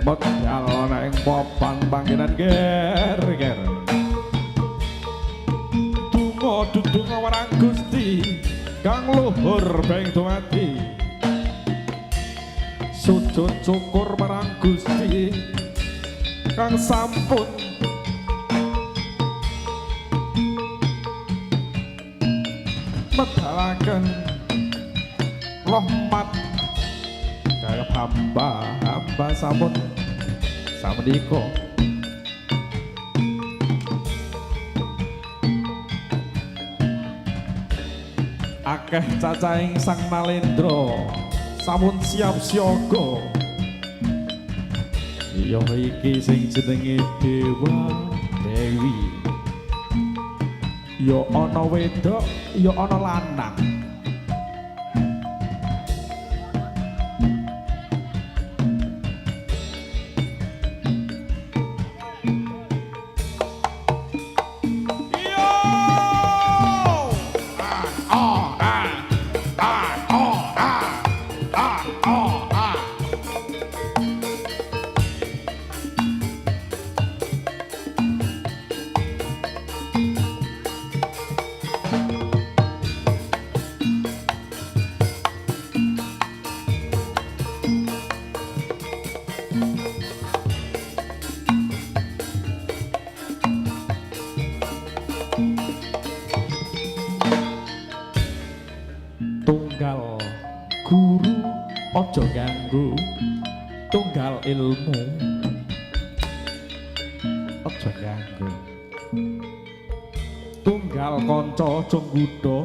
Medal ana ing papan panggenan ger-ger. Donga dudunga marang Gusti kang luhur beng dumadi. Sujud syukur marang Gusti kang sampun medalaken rahmat kagem hamba sampun samedika. Akeh cacahing sang Nalendra sampun siap siaga. Ya iki sing jenenge Dewa Dewi. Ya ana wedok, ya ana lanang. Tunggal guru ojo ganggu, tunggal ilmu ojo ganggu, tunggal kanca ojo nggodha.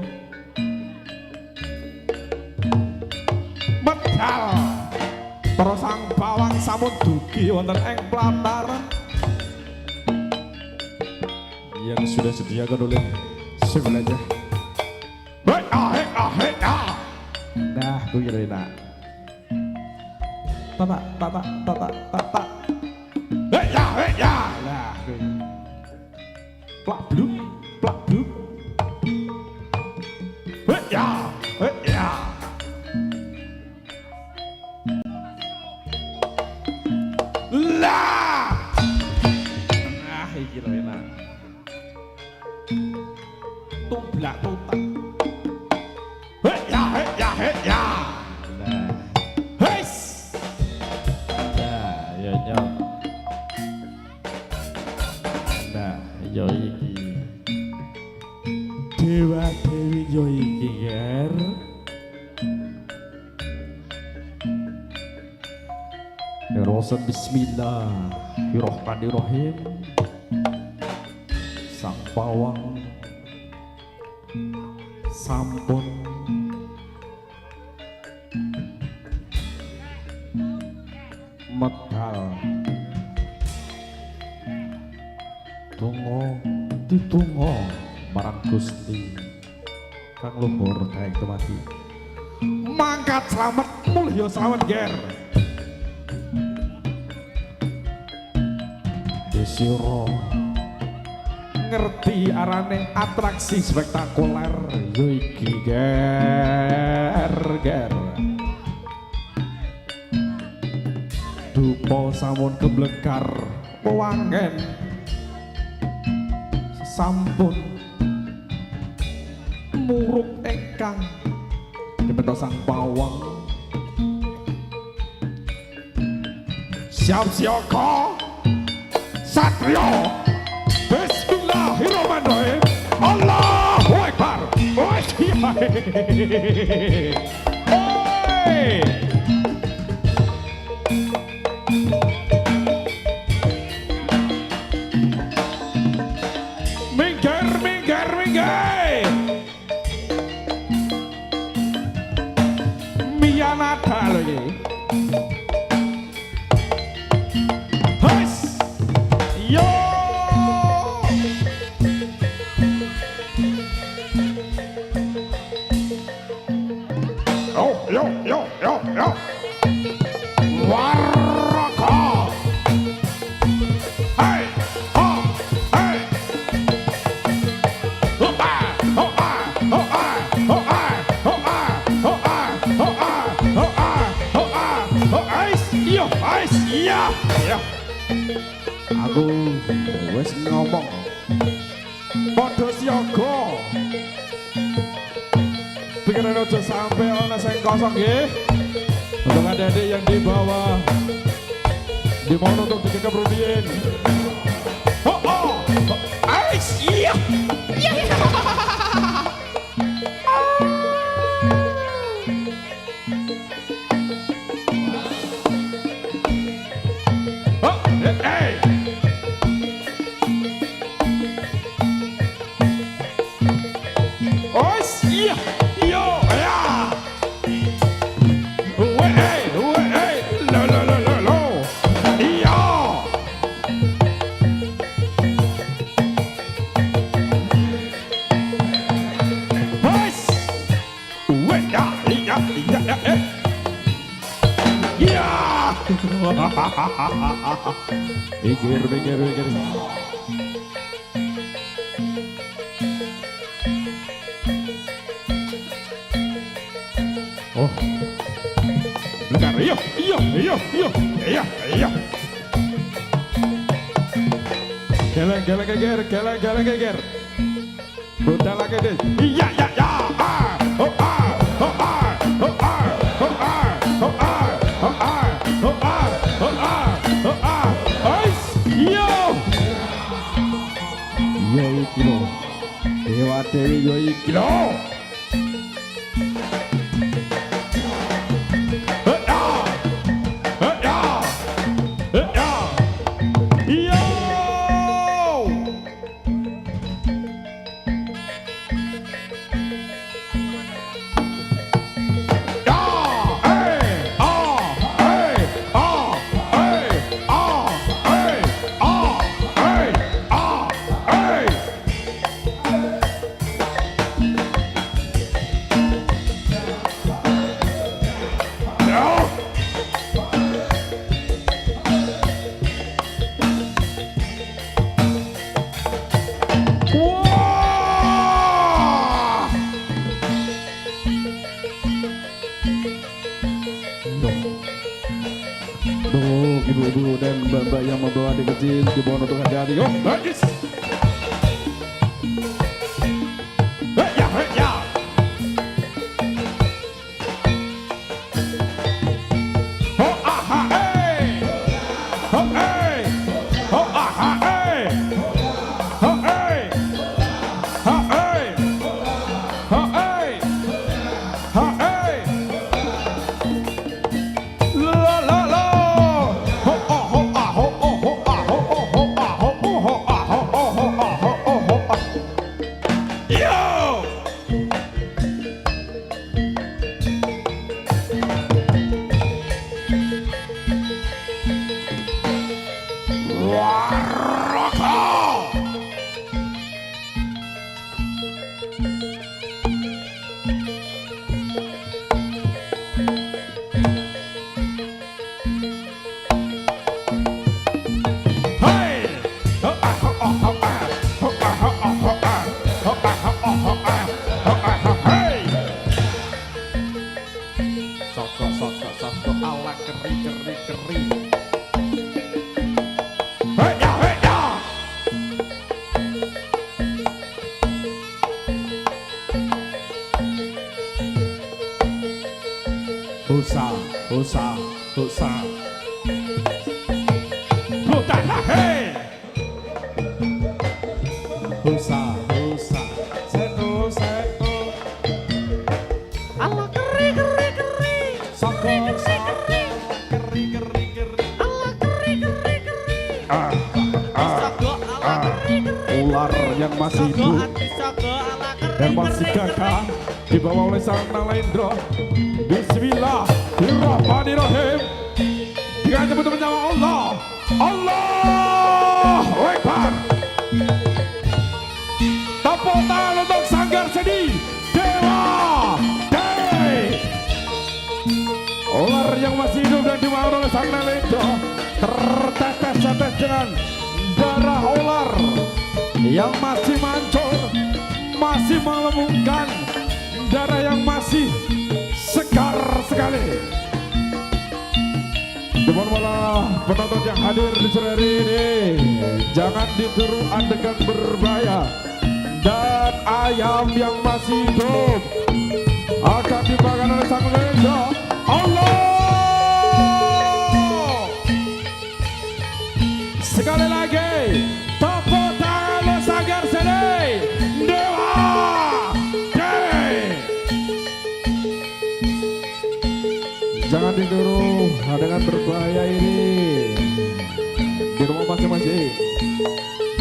Medal para sang bawang sampun dugi wonten ing plataran yang sudah disediakan oleh sebelahnya. Nah, gue kira enak. Tata. Ya. Nah, gue. Plak bluk. Ya. Lah. Nah, gue kira enak. Tumblak tutak. Ya. Nah. Heis. Nah, ya. Nah, yo iki. Dewa Dewi yo iki, Ger. Rosan bismillah. Bismillahirrahmanirrahim. Sang pawang sampun medal donga ditungga marang Gusti kang luhur daeng dumadi. Mangkat slamet mulya slamet ger. Sira ngerti arane atraksi spektakuler yo iki ger. Dupa sampun keblekar wewangen sampun muruk engkang dipethok sang pawang. Siap siaga Satrio. Bismillahirrahmanirrahim. Allahu Akbar. Oi. Minggir. Miyanada lho iki. Yo! Waraka! Hey! Ha! Hey! Aku wis ngomong padha siaga pikiran aja sampai ana sing kosong nggih. Untuk adik-adik yang di bawah dimohon untuk dikekep rudiin. Ais iya. Hey. Iya, yo, ya. Lo, iya. Bos, iya. Iya. Pikir. Oh, bentar, iya. Geleng geger. Budal lagi deh. Iya. Yo iki lho. Dewa Dewi yo iki lho. Ibu-ibu dan mbak-mbak yang membawa adik kecil dimohon untuk hati-hati. Oh, bagus. Ya. Oh, aha, hey. Oh, hey. Oh, aha, hey. Oh, hey. Oh, hey. Oh, hey. Oh, hey. La. Husa, husa. Hutan, hei. Husa, husa. Setu, setu. Allah keri keri keri. Soko, soko. Keri, keri, keri. Allah keri keri keri. Sogo ala keri keri. Ular yang masih Sogo hidup ati sogo ala keri dan masih gagah dibawa oleh sang Nalendra. Bismillahirrahmanirrahim. Dengan nyebut nama Allah, Allahu Akbar. Tepuk tangan untuk Sanggar Seni Dewa Dewi. Ular yang masih hidup dan dibawa oleh sang Nalendra tertetes-tetes dengan darah ular yang masih mancur, masih melembutkan, darah yang masih segar sekali. Depan malah penonton yang hadir di sore hari ini, jangan ditiru adegan berbahaya. Dan ayam yang masih hidup akan dimakan oleh sang Nalendra. Allah! Sekali lagi, tepuk tangan lo Sanggar Seni Dewa Dewi. Jangan ditiru dengan berbahaya ini di rumah masing-masing.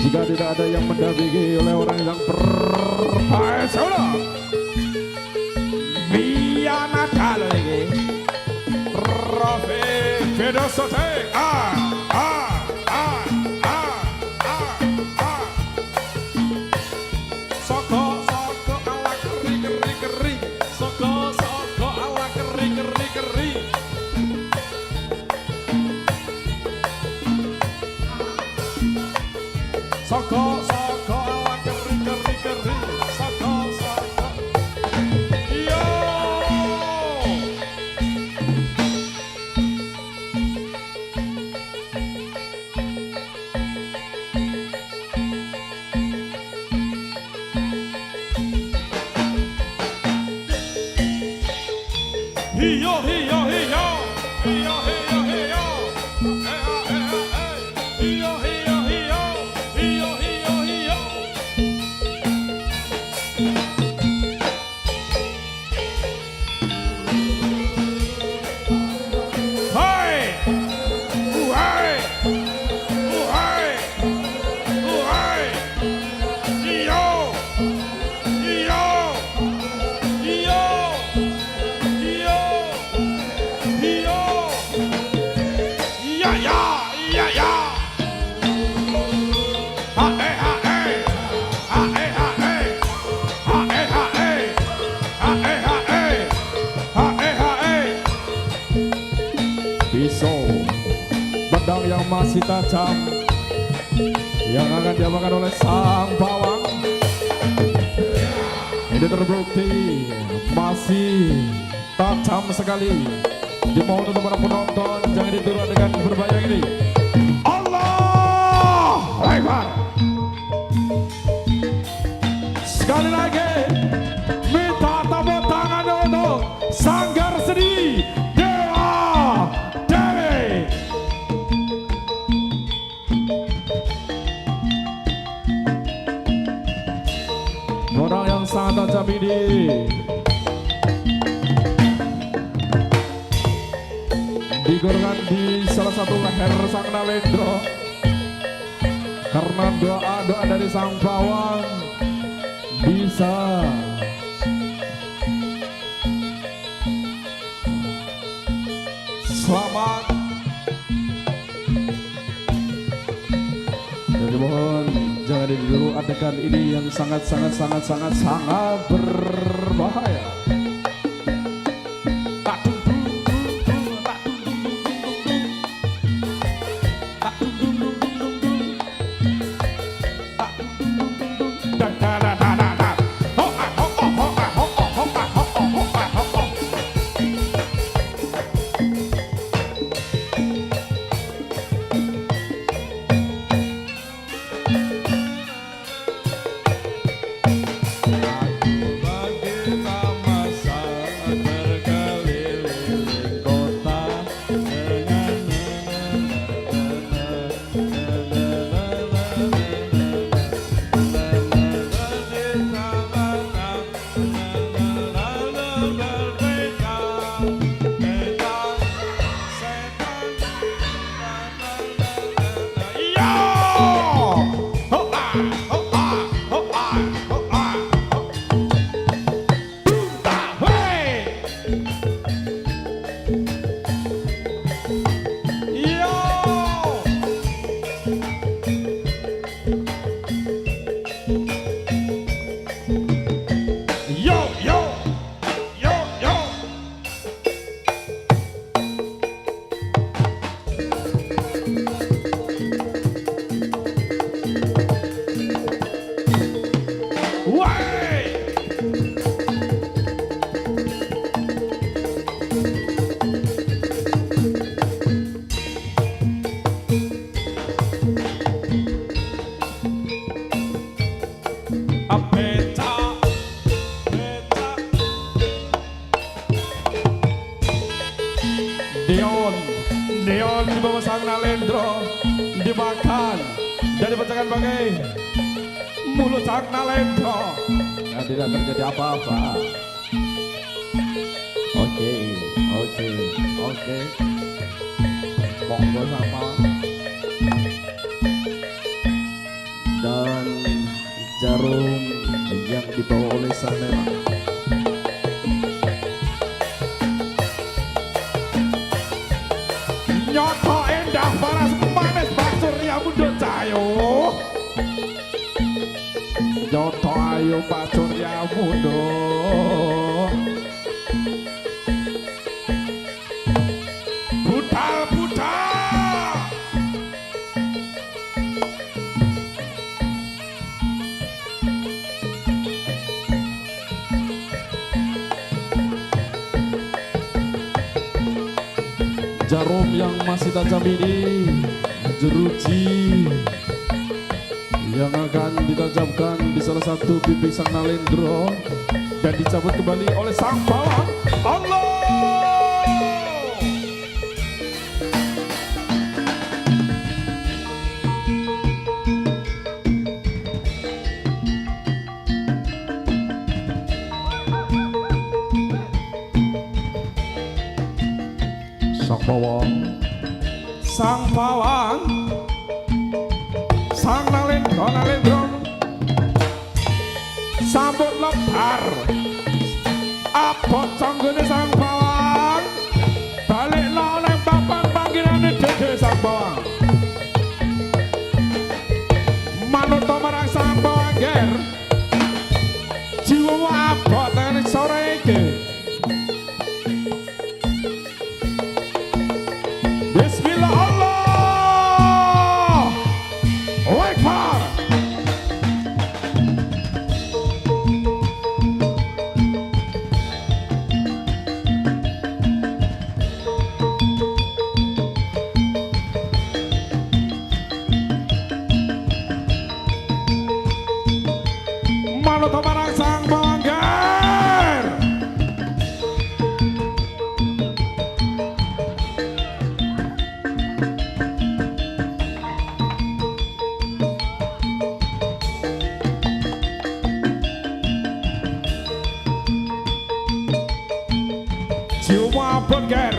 Jika tidak ada yang mendampingi oleh orang yang berbahaya, sudah biar nakal lagi. Rafi Fidosote, Soko, soko ala keri, keri, keri. Soko, soko ala keri, keri, keri. Soko, soko ala keri, keri, keri. Soko, soko. Yo! Hiyo, hiyo, hiyo. Hiyo, hiyo, hiyo. Hiyo, hiyo, hiyo. Hiyo, hiyo, hiyo. Hai! Uhai! Uhai! Uhai! Hiyo! Hiyo! Hiyo! Hiyo! Hiyo! Ya ya ya ya. Ha eh ha eh. Ha eh ha eh. Ha eh ha eh. Ha eh ha eh. Ha eh ha eh. Pisau pedang yang masih tajam yang akan diamankan oleh sang pawang. Ini terbukti masih tajam sekali. Dimohon untuk para penonton jangan ditiru dengan berbahaya ini. Allah Akbar. Sekali lagi minta tepuk tangan untuk Sanggar Seni Dewa Dewi. Orang yang sangat tajam ini digorengkan di salah satu leher sang Nalendra karena doa-doa dari sang pawang bisa selamat. Jadi mohon jangan ditiru adegan ini yang sangat berbahaya. Aku bagi nama mulut sang Nalendra. Dan tidak terjadi apa-apa. Oke. Monggo sama. Dan jarum yang dibawa oleh Sanela. Nyoto endah paras manis Pak Surya Mundo Cayo. Nyoto ayo Pak Surya Mundo. Budal. Jarum yang masih tajam ini jeruji yang akan ditajamkan di salah satu pipi sang Nalendra Dan dicabut kembali oleh sang pawang Allah. Sang pawang, sang Nalendra, sambut lebar, abot sanggune sang pawang, balik oleh papan panggilane dede sang pawang. Manut marang sang pawang ger, jiwa abot nang sore iki. Jiwa bonger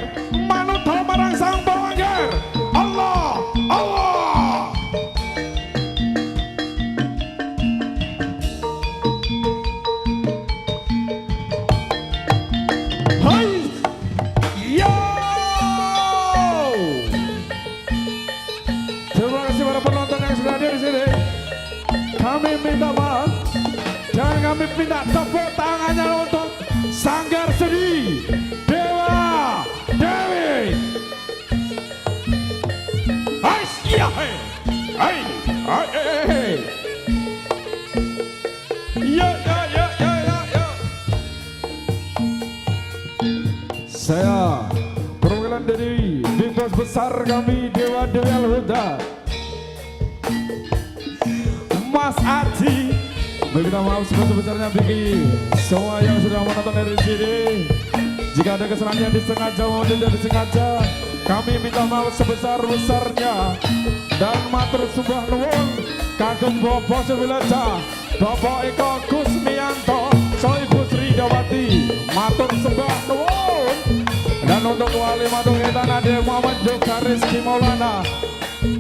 manut marang sang bonger Allah Hai yo. Terima kasih para penonton yang sudah hadir di sini. Kami minta maaf dan kami minta tepuk tangannya untuk Sanggar Seni Dewa Dewi. Hai, iya, hai. Ya. Saya perwakilan dari Dinas Besar kami Dewa Dewi Al-Huda, Mas Aji, meminta maaf sebesar-besarnya bagi semua yang sudah menonton dari sini. Jika ada kesalahan yang disengaja maupun tidak disengaja, kami minta maaf sebesar-besarnya. Dan matur sembah nuwun kagem Bapak Sewilaja, Bapak Eko Kusmianto, Ibu Sri Dawati, matur sembah nuwun. Dan untuk wali matung kita Nadia Muhammad Joka Rizky Maulana,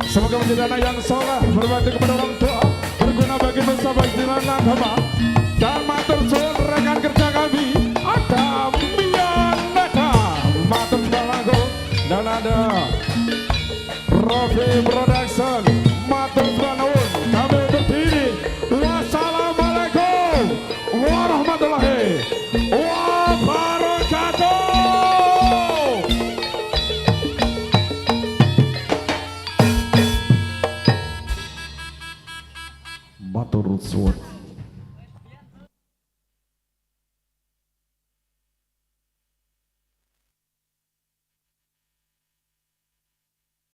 semoga menjadi anak yang soleh, berbakti kepada orang tua, berguna bagi bangsa bagi jalan agama. Dan matur suwun rekan kerja kami, ada Mian Nada, matur sembah lagu, dan ada Rofi Production, matur sembah nuwun. Kami undur diri. Wassalamualaikum warahmatullahi wabarakatuh. Matur suwun.